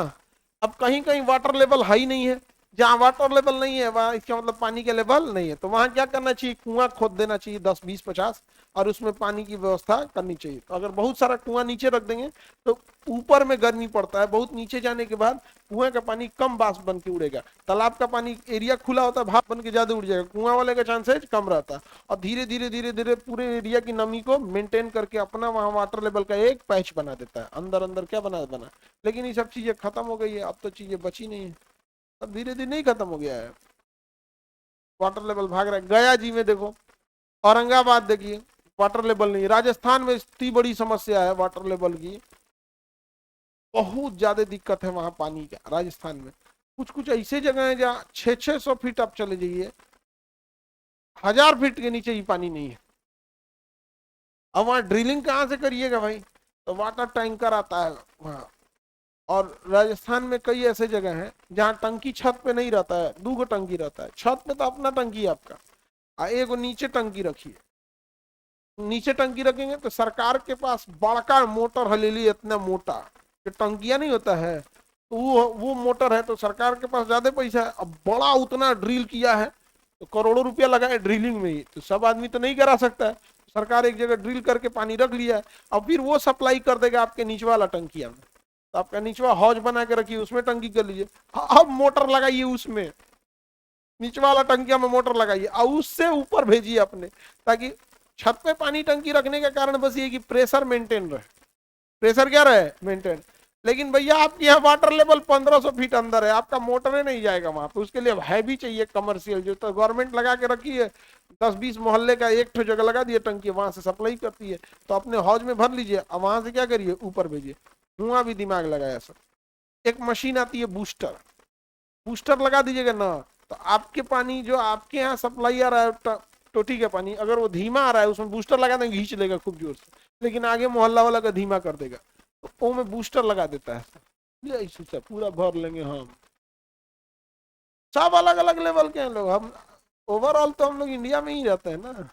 अब कहीं कहीं वाटर लेवल हाई नहीं है, जहाँ वाटर लेवल नहीं है वहां इसका मतलब पानी के लेवल नहीं है, तो वहां क्या करना चाहिए? कुआं खोद देना चाहिए 10 20 50, और उसमें पानी की व्यवस्था करनी चाहिए। तो अगर बहुत सारा कुआं नीचे रख देंगे तो ऊपर में गर्मी पड़ता है, बहुत नीचे जाने के बाद कुएं का पानी कम वाष्प बन के उड़ेगा। तालाब का पानी एरिया खुला होता है, भाप बन के ज्यादा उड़ जाएगा, कुआं वाले का चांसेज कम रहता है। और धीरे धीरे धीरे धीरे पूरे एरिया की नमी को मेंटेन करके अपना वहां वाटर लेवल का एक पैच बना देता है, अंदर अंदर क्या बना। लेकिन ये सब चीजें खत्म हो गई है, अब तो चीजें बची नहीं है, अब धीरे धीरे नहीं खत्म हो गया है, वाटर लेवल भाग रहा है। गया जी में देखो, औरंगाबाद देखिए, वाटर लेवल नहीं। राजस्थान में इतनी बड़ी समस्या है वाटर लेवल की, बहुत ज्यादा दिक्कत है वहां पानी का। राजस्थान में कुछ कुछ ऐसे जगह है जहाँ 600 600 फीट आप चले जाइए, 1000 फीट के नीचे ही पानी नहीं है। अब वहां ड्रिलिंग कहाँ से करिएगा भाई? तो वाटर टैंकर आता है वहां। और राजस्थान में कई ऐसे जगह हैं जहाँ टंकी छत पे नहीं रहता है, 2 गो टंकी रहता है। छत पे तो अपना टंकी है आपका, एक वो नीचे टंकी रखिए। नीचे टंकी रखेंगे तो सरकार के पास बड़का मोटर हलेली इतना मोटा, जो टंकिया नहीं होता है, तो वो मोटर है, तो सरकार के पास ज्यादा पैसा है। अब बड़ा उतना ड्रिल किया है, तो करोड़ों रुपया लगा है ड्रिलिंग में ही, तो सब आदमी तो नहीं करा सकता है। सरकार एक जगह ड्रिल करके पानी रख लिया है, अब फिर वो सप्लाई कर देगा आपके नीचे वाला टंकिया में। तो आपका नीचवा हौज बना के रखिए, उसमें टंकी कर लीजिए। अब मोटर लगाइए उसमें, नीचे वाला टंकिया में मोटर लगाइए और उससे ऊपर भेजिए अपने, ताकि छत पे पानी टंकी रखने के कारण बस ये कि प्रेशर मेंटेन रहे। प्रेशर क्या रहे? मेंटेन। लेकिन भैया आपके यहाँ वाटर लेवल 1500 फीट अंदर है, आपका मोटर ही नहीं जाएगा वहां पे, उसके लिए हैवी चाहिए कमर्शियल, जो तो गवर्नमेंट लगा के रखी है। 10 20 मोहल्ले का एक ठो जगह लगा दिए टंकी, वहां से सप्लाई करती है। तो अपने हौज में भर लीजिए और वहां से क्या करिए? ऊपर भेजिए। धुआं भी दिमाग लगाया सर। एक मशीन आती है बूस्टर, बूस्टर लगा दीजिएगा ना, तो आपके पानी जो आपके यहाँ सप्लाई आ रहा है टोटी का पानी, अगर वो धीमा आ रहा है उसमें बूस्टर लगा देंगे, खींच लेगा खूब जोर से। लेकिन आगे मोहल्ला वाला का धीमा कर देगा, तो वो में बूस्टर लगा देता है। ये ऐसे पूरा भर लेंगे हम। सब अलग अलग लेवल के हैं लोग, हम ओवरऑल तो हम लोग इंडिया में ही रहते हैं ना।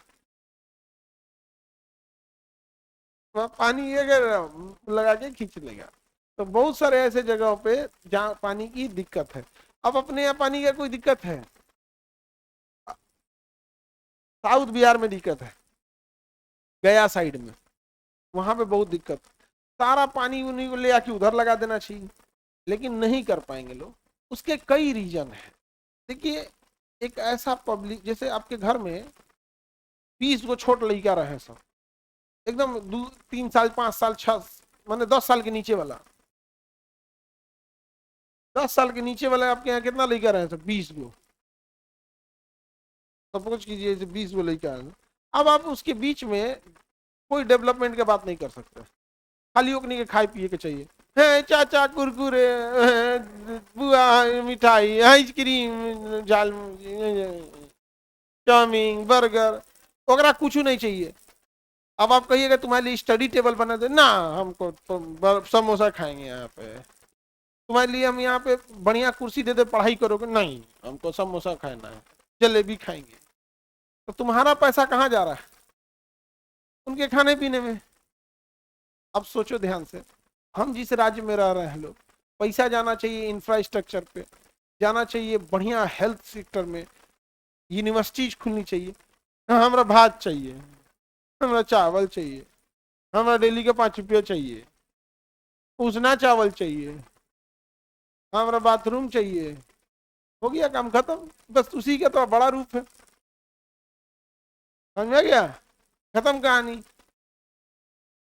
वहाँ पानी ये अगर लगा के खींच लेगा। तो बहुत सारे ऐसे जगहों पे जहाँ पानी की दिक्कत है। अब अपने यहाँ पानी का कोई दिक्कत है? साउथ बिहार में दिक्कत है, गया साइड में, वहां पे बहुत दिक्कत। सारा पानी उन्हीं को ले आके उधर लगा देना चाहिए, लेकिन नहीं कर पाएंगे लोग। उसके कई रीजन है। देखिए, एक ऐसा पब्लिक, जैसे आपके घर में 20 गो छोट लड़का रहे सब, एकदम 2 3 साल 5 साल 6, माने 10 साल के नीचे वाला, 10 साल के नीचे वाला आपके यहाँ कितना लड़का रहे सब? 20 गो। सपोज कीजिए 20 गो लड़का है, अब आप उसके बीच में कोई डेवलपमेंट की बात नहीं कर सकते। खाली ओकनी के खाए पिए के चाहिए, है चाचा कुरकुरे, बुआ मिठाई, आइसक्रीम, जाल, चाउमीन, बर्गर, ओकरा कुछ नहीं चाहिए। अब आप कहिएगा तुम्हारे लिए स्टडी टेबल बना दे ना, हमको तो समोसा खाएंगे यहाँ पे। तुम्हारे लिए हम यहाँ पे बढ़िया कुर्सी दे दे, पढ़ाई करोगे? नहीं, हमको समोसा खाना है, जलेबी खाएंगे। तो तुम्हारा पैसा कहाँ जा रहा है? उनके खाने पीने में। अब सोचो ध्यान से, हम जिस राज्य में रह रहे हैं लोग, पैसा जाना चाहिए इंफ्रास्ट्रक्चर पे, जाना चाहिए बढ़िया हेल्थ सेक्टर में, यूनिवर्सिटीज खुलनी चाहिए। हाँ, हमारा भात चाहिए, हमारा चावल चाहिए, हमारा डेली का 5 रुपया चाहिए, उसना चावल चाहिए, हमारा बाथरूम चाहिए, हो गया काम खत्म। बस उसी का तो बड़ा रूप है। समझ में गया? खत्म कहानी।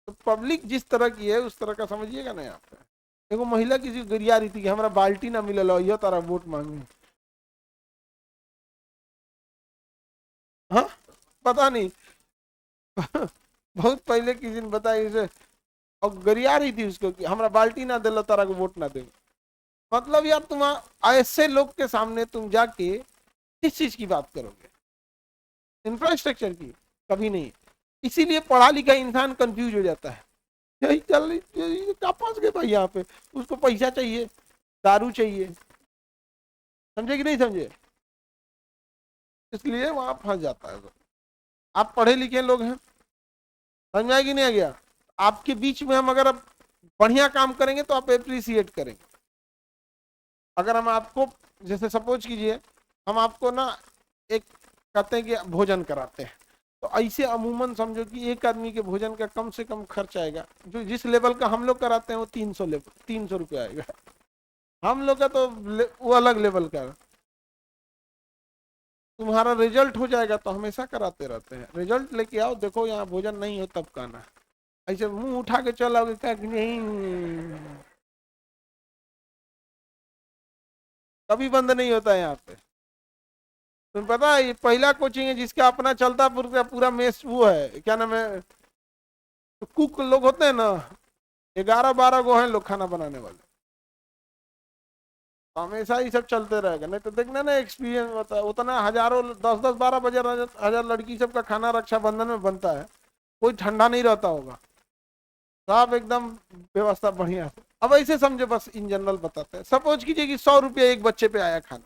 तो पब्लिक जिस तरह की है उस तरह का समझिएगा ना। यहाँ पे देखो, महिला किसी को गरिया रही थी कि हमारा बाल्टी ना मिले लो, ये तारा वोट मांगे। हाँ, पता नहीं। बहुत पहले किसी ने बताया इसे, और गरिया रही थी उसको कि हमारा बाल्टी ना दे लो, तारा को वोट ना देंगे। मतलब यार, तुम ऐसे लोग के सामने तुम जाके किस चीज की बात करोगे? इंफ्रास्ट्रक्चर की? कभी नहीं। इसीलिए पढ़ा लिखा इंसान कंफ्यूज हो जाता है। यही चल रही क्या फंस गए भाई यहाँ पे, उसको पैसा चाहिए, दारू चाहिए, समझे कि नहीं समझे? इसलिए वहां फंस जाता है। आप पढ़े लिखे लोग हैं, समझ में आएगी नहीं आ गया? आपके बीच में हम अगर बढ़िया काम करेंगे तो आप अप्रिसिएट करेंगे। अगर हम आपको, जैसे सपोज कीजिए हम आपको ना एक कहते हैं कि भोजन कराते हैं, तो ऐसे अमूमन समझो कि एक आदमी के भोजन का कम से कम खर्च आएगा, जो जिस लेवल का हम लोग कराते हैं वो 300 रुपये आएगा। हम लोग का तो वो अलग लेवल का। तुम्हारा रिजल्ट हो जाएगा तो हमेशा कराते रहते हैं, रिजल्ट लेके आओ, देखो यहाँ भोजन नहीं हो तब कहना। ऐसे मुंह उठा के चलोगे क्या कि नहीं, कभी बंद नहीं होता है यहाँ पे। तुम्हें पता है ये पहला कोचिंग है जिसका अपना चलता पूरा पूरा मेस, वो है क्या नाम है, तो कुक लोग होते हैं ना, 11-12 गो हैं लोग खाना बनाने वाले। तो हमेशा ही सब चलते रहेगा, नहीं तो देखना ना एक्सपीरियंस होता है, उतना हजारों 10-10 12 हजार लड़की सबका खाना रक्षाबंधन में बनता है, कोई ठंडा नहीं रहता होगा, सब एकदम व्यवस्था बढ़िया है। अब ऐसे समझो, बस इन जनरल बताते हैं, सपोज कीजिए कि 100 रुपये एक बच्चे पे आया खाना,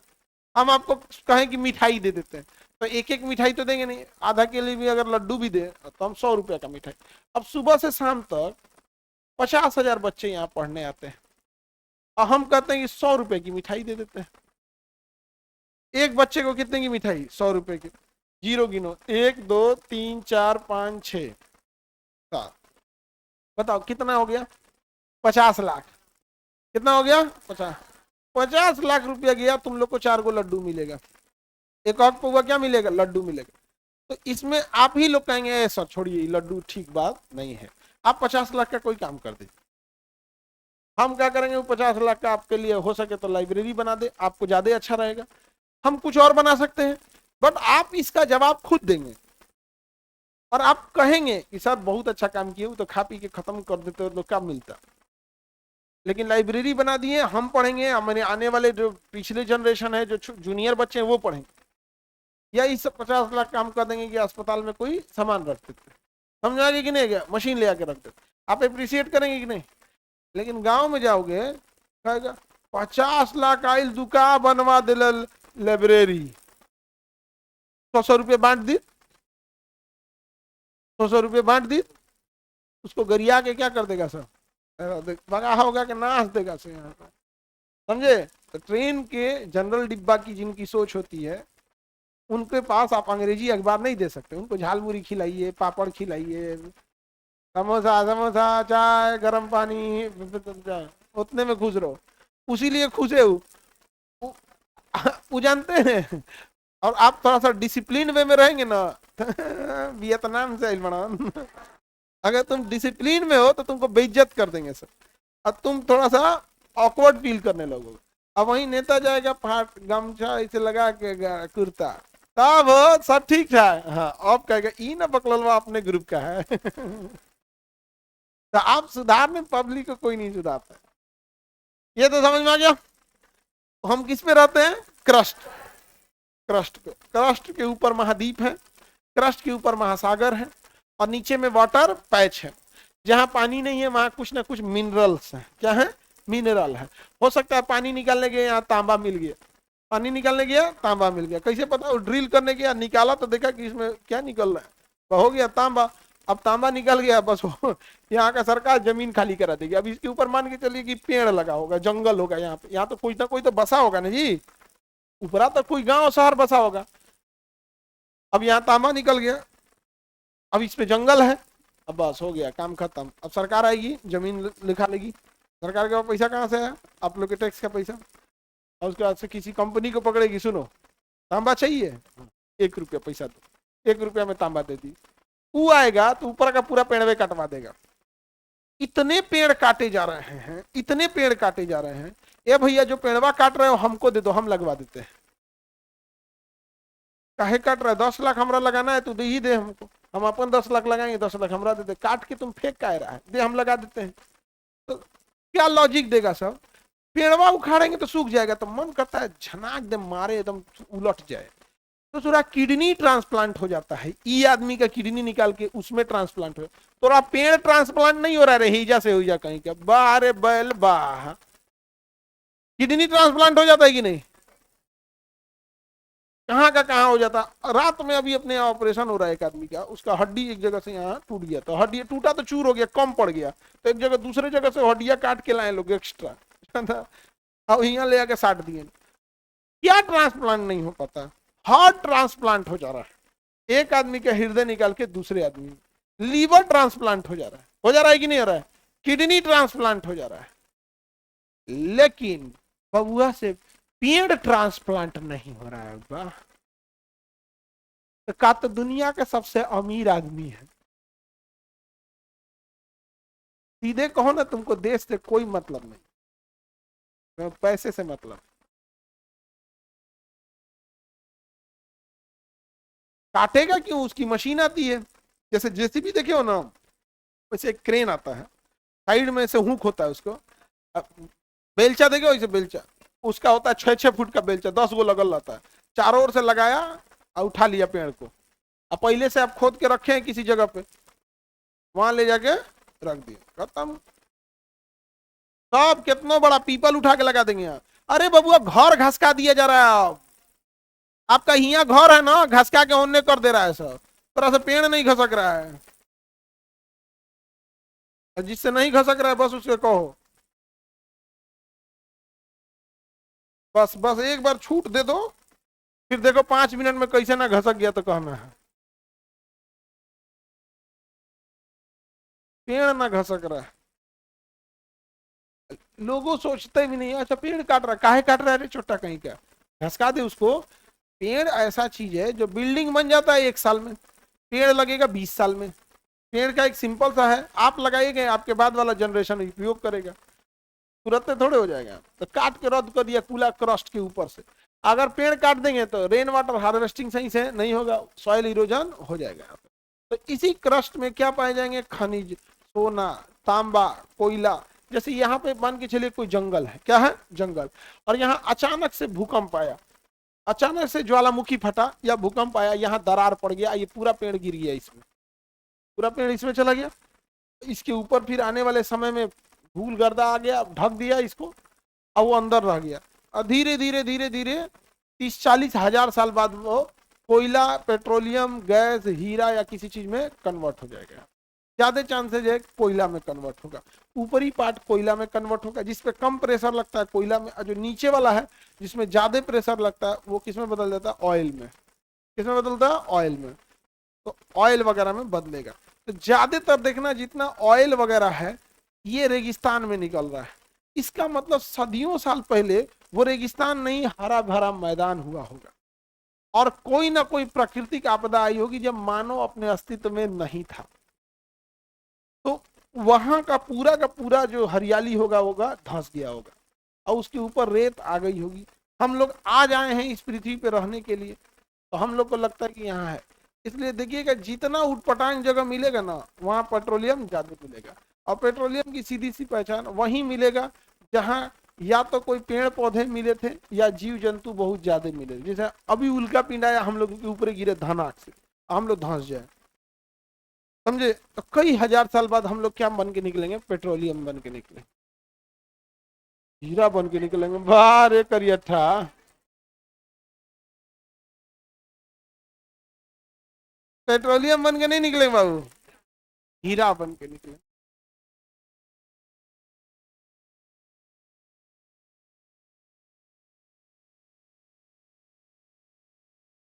हम आपको कहें कि मिठाई दे देते हैं, तो एक एक मिठाई तो देंगे नहीं, आधा के लिए भी अगर लड्डू भी दे तो हम 100 रुपये का मिठाई। अब सुबह से शाम तक 50,000 बच्चे यहाँ पढ़ने आते हैं, और हम कहते हैं कि 100 रुपये की मिठाई दे देते हैं। एक बच्चे को कितने की मिठाई, 100 रुपये की। जीरो गिनो, 1 2 3 4 5 6 7, बताओ कितना हो गया, 50 लाख। कितना हो गया, 50 लाख रुपया गया, तुम लोग को 4 गो लड्डू मिलेगा, एक और पौवा क्या मिलेगा, लड्डू मिलेगा। तो इसमें आप ही लोग कहेंगे ऐसा छोड़िए लड्डू ठीक बात नहीं है, आप 50 लाख का कोई काम कर दीजिए। हम क्या करेंगे, वो 50 लाख का आपके लिए हो सके तो लाइब्रेरी बना दे, आपको ज्यादा अच्छा रहेगा। हम कुछ और बना सकते हैं, बट आप इसका जवाब खुद देंगे, और आप कहेंगे कि सर बहुत अच्छा काम किए, तो खा पी के खत्म कर देते हो तो क्या मिलता। लेकिन लाइब्रेरी बना दिए, हम पढ़ेंगे, हमारे आने वाले जो पिछले जनरेशन है, जो जूनियर बच्चे हैं वो पढ़ेंगे, या इस 50 लाख काम कर देंगे कि अस्पताल में कोई सामान रख देते, समझ आ गया कि नहीं गया, मशीन ले आके रख देते, आप अप्रिशिएट करेंगे कि नहीं। लेकिन गांव में जाओगे, कहेगा 50 लाख आइल दुका बनवा दिल लाइब्रेरी, 100-100 रुपये बांट दी, 100-100 रुपये बांट दी, उसको गरिया के क्या कर देगा सर, भगा होगा कि नाच देगा सर यहाँ पर, समझे। तो ट्रेन के जनरल डिब्बा की जिनकी सोच होती है, उनके पास आप अंग्रेजी अखबार नहीं दे सकते, उनको झालमुरी खिलाइए, पापड़ खिलाइए, समोसा समोसा चाय गरम पानी, उतने में खुश रहो, उसी लिए खुश है वो जानते हैं। और आप थोड़ा सा डिसिप्लिन वे में रहेंगे ना, वियतनाम से बना, अगर तुम डिसिप्लिन में हो तो तुमको बेइज्जत कर देंगे सर, और तुम थोड़ा सा ऑकवर्ड फील करने लगोगे। अब वही नेता जाएगा फाट गमछा ऐसे लगा के कुर्ता, तब सब ठीक है, हाँ अब कहेगा ई ना बकलवा अपने ग्रुप का है। तो आप सुधारने, पब्लिक को कोई नहीं सुधारता, ये तो समझ में आ गया। हम किस पे रहते हैं, क्रस्ट, क्रस्ट पे, क्रस्ट के ऊपर महाद्वीप है, क्रस्ट के ऊपर महासागर है, और नीचे में वाटर पैच है, जहां पानी नहीं है वहां कुछ ना कुछ मिनरल्स है, क्या है, मिनरल है। हो सकता है पानी निकालने गए यहाँ तांबा मिल गया, पानी निकालने गया तांबा मिल गया, कैसे पता, वो ड्रिल करने गया, निकाला तो देखा कि इसमें क्या निकल रहा है, तो हो गया तांबा। अब तांबा निकल गया, बस यहाँ का सरकार जमीन खाली करा देगी। अब इसके ऊपर मान के चलिए कि पेड़ लगा होगा, जंगल होगा यहाँ पे, यहाँ तो कोई ना कोई तो बसा होगा ना जी, ऊपरा तो कोई गांव शहर बसा होगा। अब यहाँ तांबा निकल गया, अब इस पे जंगल है, अब बस हो गया काम खत्म। अब सरकार आएगी, जमीन लिखा लेगी, सरकार के पास पैसा कहाँ से आया, आप लोग के टैक्स का पैसा, और उसके बाद से किसी कंपनी को पकड़ेगी, सुनो तांबा चाहिए, 1 रुपया पैसा दो, 1 रुपया में तांबा दे दी, वो आएगा तो ऊपर का पूरा पेड़ वे कटवा देगा। इतने पेड़ काटे जा रहे हैं, इतने पेड़ काटे जा रहे हैं, ये भैया जो पेड़वा काट रहे हो हमको दे दो, हम लगवा देते हैं। काहे काट रहा है, 10 लाख हमारा लगाना है, तू दे ही दे हमको, हम अपन 10 लाख लगाएंगे, 10 लाख हमारा दे दे, काट के तुम फेंक का रहा है, दे हम लगा देते हैं। तो क्या लॉजिक देगा सब, पेड़वा उखाड़ेंगे तो सूख जाएगा, तो मन करता है झनाक दे मारे एकदम उलट जाए, तो थोड़ा किडनी ट्रांसप्लांट हो जाता है, ई आदमी का किडनी निकाल के उसमें ट्रांसप्लांट हो, थोड़ा पेड़ ट्रांसप्लांट नहीं हो रहा है, हिजा से हो जा कहीं का, बाह रे बैल बाह, किडनी ट्रांसप्लांट हो जाता है कि नहीं, कहाँ का कहाँ हो जाता। रात में अभी अपने यहाँ ऑपरेशन हो रहा है एक आदमी का, उसका हड्डी एक जगह से यहाँ टूट गया, तो हड्डी टूटा तो चूर हो गया, कम पड़ गया, तो एक जगह दूसरे जगह से हड्डियां काट के लाए लोग एक्स्ट्रा, अब यहाँ ले आके साट दिए। क्या ट्रांसप्लांट नहीं हो पाता, हार्ट ट्रांसप्लांट हो जा रहा है, एक आदमी का हृदय निकाल के दूसरे आदमी, लीवर ट्रांसप्लांट हो जा रहा है, हो जा रहा है कि नहीं हो रहा है, किडनी ट्रांसप्लांट हो जा रहा है, लेकिन बबुआ से पेड़ ट्रांसप्लांट नहीं हो रहा है। वाह, तो का तो दुनिया का सबसे अमीर आदमी है। सीधे कहो ना, तुमको देश से कोई मतलब नहीं, पैसे से मतलब। काटेगा क्यों, उसकी मशीन आती है, जैसे जेसीबी देखे हो ना, वैसे एक क्रेन आता है, साइड में से हुक होता है उसको, बेलचा देखे हो, इसे बेलचा उसका होता है 6-6 फुट का बेलचा, 10 गो लगल रहता है, चारों ओर से लगाया और उठा लिया पेड़ को, अब पहले से आप खोद के रखे हैं किसी जगह पे, वहां ले जाके रख दिया, खत्म। सब कितना बड़ा पीपल उठा के लगा देंगे यहाँ। अरे बबुआ घर घसका दिया जा रहा है, आपका यहाँ घर है ना, घसका के होने कर दे रहा है सब, तरह से पेड़ नहीं घसक रहा है, जिससे नहीं घसक रहा है बस उसके कहो, बस बस एक बार छूट दे दो, फिर देखो 5 मिनट में कैसे ना घसक गया तो कहना है, पेड़ ना घसक रहा है। लोगों सोचते भी नहीं, अच्छा पेड़ काट रहा, काहे काट रहा है रे छोटा कहीं का, घसका दे उसको। पेड़ ऐसा चीज है जो बिल्डिंग बन जाता है 1 साल में, पेड़ लगेगा 20 साल में। पेड़ का एक सिंपल सा है, आप लगाएंगे आपके बाद वाला जनरेशन उपयोग करेगा, तुरंत थोड़े हो जाएगा। तो काट के रद्द कर दिया कूला क्रस्ट के ऊपर से। अगर पेड़ काट देंगे तो रेन वाटर हार्वेस्टिंग सही से नहीं होगा, सॉइल इरोजन हो जाएगा। तो इसी क्रस्ट में क्या पाए जाएंगे, खनिज, सोना, तांबा, कोयला। जैसे यहाँ पे मान के चलिए कोई जंगल है, क्या है, जंगल, और यहाँ अचानक से भूकंप आया, अचानक से ज्वालामुखी फटा या भूकंप आया, यहाँ दरार पड़ गया, ये पूरा पेड़ गिर गया, इसमें पूरा पेड़ इसमें चला गया, इसके ऊपर फिर आने वाले समय में धूल गर्दा आ गया, ढक दिया इसको, अब वो अंदर रह गया, और धीरे धीरे धीरे धीरे 30-40 हजार साल बाद वो कोयला, पेट्रोलियम, गैस, हीरा या किसी चीज में कन्वर्ट हो जाएगा। ज्यादा चांसेज है कोयला में कन्वर्ट होगा, ऊपरी पार्ट कोयला में कन्वर्ट होगा, जिसपे कम प्रेशर लगता है कोयला में, जो नीचे वाला है जिसमें ज्यादा प्रेशर लगता है वो किसमें बदल जाता है, ऑयल में। किसमें बदलता है, ऑयल में। तो ऑयल वगैरह में बदलेगा। तो ज्यादातर देखना जितना ऑयल वगैरह है ये रेगिस्तान में निकल रहा है, इसका मतलब सदियों साल पहले वो रेगिस्तान नहीं, हरा भरा मैदान हुआ होगा, और कोई ना कोई प्राकृतिक आपदा आई होगी जब मानव अपने अस्तित्व में नहीं था, तो वहां का पूरा जो हरियाली होगा होगा धंस गया होगा, और उसके ऊपर रेत आ गई होगी। हम लोग आज आए हैं इस पृथ्वी पे रहने के लिए, तो हम लोग को लगता है कि यहाँ है, इसलिए देखिएगा जितना उटपटांग जगह मिलेगा ना वहाँ पेट्रोलियम ज्यादा मिलेगा, और पेट्रोलियम की सीधी सी पहचान वहीं मिलेगा जहाँ या तो कोई पेड़ पौधे मिले थे या जीव जंतु बहुत ज्यादा मिले, जैसे अभी उल्का पिंड आया हम लोग के ऊपर गिरे धनाक से, हम लोग धंस जाए, समझे। तो कई हजार साल बाद हम लोग क्या बन के निकलेंगे, पेट्रोलियम बन के निकलेंगे, हीरा बन के निकलेंगे, बारे करियठा। पेट्रोलियम बन के नहीं निकलेंगे बाबू, हीरा बन के निकले।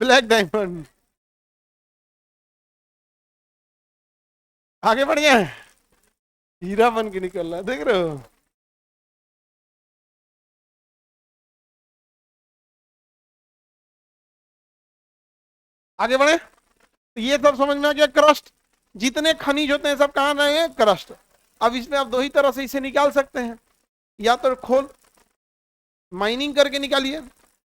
ब्लैक डायमंड, आगे बढ़िए, हीरा बन के निकल रहा, देख रहे हो। आगे बढ़े, तो ये सब समझ में आ गया। क्रस्ट, जितने खनिज होते हैं सब कहाँ रहेंगे, क्रस्ट। अब इसमें आप दो ही तरह से इसे निकाल सकते हैं, या तो खोल माइनिंग करके निकालिए,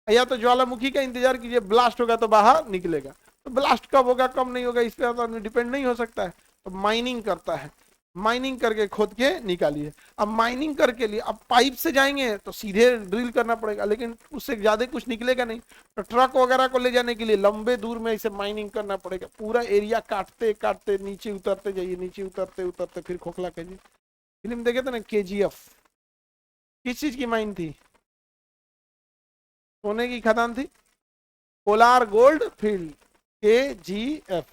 या तो ज्वालामुखी का इंतजार कीजिए, ब्लास्ट होगा तो बाहर निकलेगा। तो ब्लास्ट कब होगा कब नहीं होगा इस पर डिपेंड नहीं हो सकता है, तो माइनिंग करता है, माइनिंग करके खोद के निकालिए। अब माइनिंग करके लिए अब पाइप से जाएंगे तो सीधे ड्रिल करना पड़ेगा, लेकिन उससे ज्यादा कुछ निकलेगा नहीं, तो ट्रक वगैरह को ले जाने के लिए लंबे दूर में इसे माइनिंग करना पड़ेगा, पूरा एरिया काटते काटते नीचे उतरते जाइए, नीचे उतरते उतरते फिर खोखला कीजिए। फिल्म देखे थे ना KGF, किस चीज की माइन थी, सोने की खदान थी, कोलार गोल्ड फील्ड, KGF,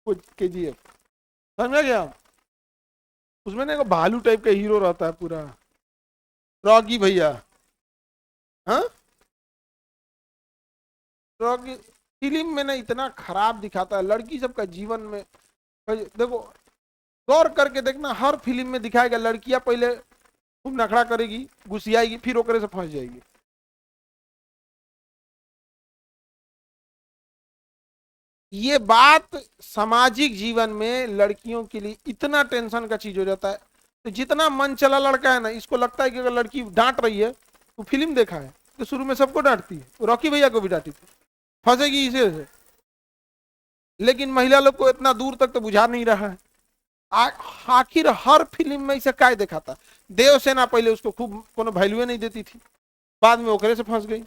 कुछ KGF, समझ में गया। उसमें ना एक भालू टाइप का हीरो रहता है पूरा, रॉकी भैया। हाँ, रॉकी फिल्म में ना इतना खराब दिखाता है लड़की सबका जीवन में। देखो, गौर करके देखना, हर फिल्म में दिखाएगा लड़कियां पहले खूब नखड़ा करेगी, घुसियाएगी, फिर ओकरे से फंस जाएगी। ये बात सामाजिक जीवन में लड़कियों के लिए इतना टेंशन का चीज हो जाता है। तो जितना मन चला लड़का है ना, इसको लगता है कि अगर लड़की डांट रही है तो फिल्म देखा है तो शुरू में सबको डांटती है, रॉकी भैया को भी डांटी थी, फंसेगी इसे से। लेकिन महिला लोग को इतना दूर तक तो बुझा नहीं रहा है। आखिर हर फिल्म में इसे काय दिखाता। देवसेना पहले उसको खूब कोनो वैल्यू नहीं देती थी, बाद में ओकरे से फंस गई।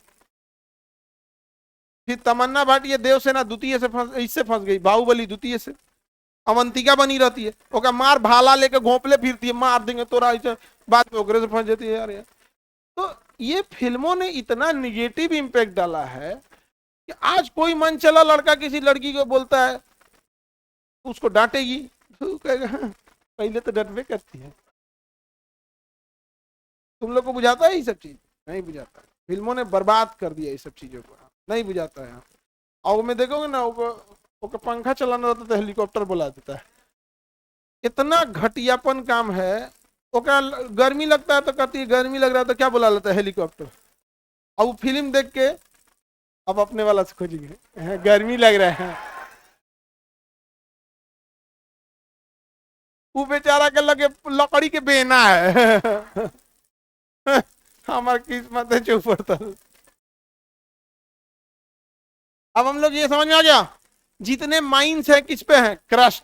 फिर तमन्ना भाटिया देवसेना द्वितीय से इससे फंस गई, बाहुबली द्वितीय से। अवंतिका बनी रहती है, ओका मार भाला लेके घोंपले फिरती है, मार देंगे तोरा ऐसे, बाद में ओकरे से फंस जाती है यार। तो ये फिल्मों ने इतना निगेटिव इम्पैक्ट डाला है कि आज कोई मन चला लड़का किसी लड़की को बोलता है, उसको डांटेगी तो कहेगा "हाँ, पहले तो डरबे करती है"। तुम लोग को बुझाता है ये सब चीज? नहीं बुझाता। फिल्मों ने बर्बाद कर दिया ये सब चीजों को, नहीं बुझाता है। और मैं देखोगे ना, वो पंखा चलाना रहता तो हेलीकॉप्टर बुला देता है। इतना घटियापन काम है। ओकरा गर्मी लगता है तो कहती है गर्मी लग रहा है, तो क्या बुला लेता है, हेलीकॉप्टर। अब वो फिल्म देख के अब अपने वाला से खोजेंगे, गर्मी लग रहा है। वो बेचारा के लगे लकड़ी के बेना है। हमार किस्मत है चौपर। अब हम लोग ये समझ में आ गया, जितने माइंस है किस पे है, क्रस्ट।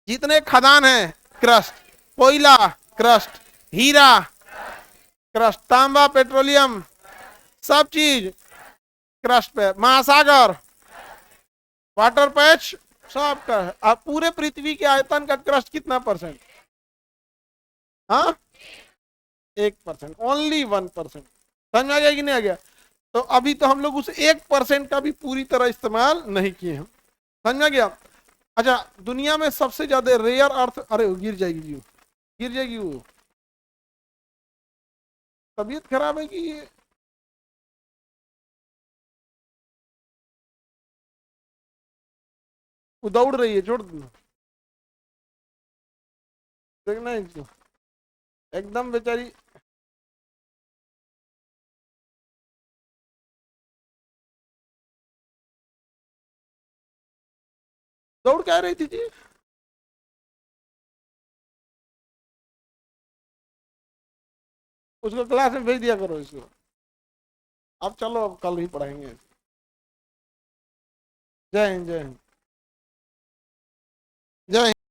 जितने खदान है क्रस्ट, कोयला क्रस्ट, हीरा क्रस्ट, तांबा पेट्रोलियम, सब चीज क्रस्ट पे। महासागर, वाटर पैच, सब का है। अब पूरे पृथ्वी के आयतन का क्रस्ट कितना परसेंट? हाँ, 1%, ओनली 1%। समझ में आ गया कि नहीं आ गया? तो अभी तो हम लोग उस 1% का भी पूरी तरह इस्तेमाल नहीं किए हैं। समझ में आ गया? अच्छा, दुनिया में सबसे ज्यादा रेयर अर्थ, अरे वो गिर जाएगी जी, गिर जाएगी वो। तबीयत खराब है कि वो दौड़ रही है, छोड़ दो, देखना है इसको, एकदम बेचारी। दौड़ क्या रही थी जी? उसको क्लास में भेज दिया करो इसको। अब चलो, अब कल ही पढ़ाएंगे। जय हिंद, जय हिंद, जय हिंद।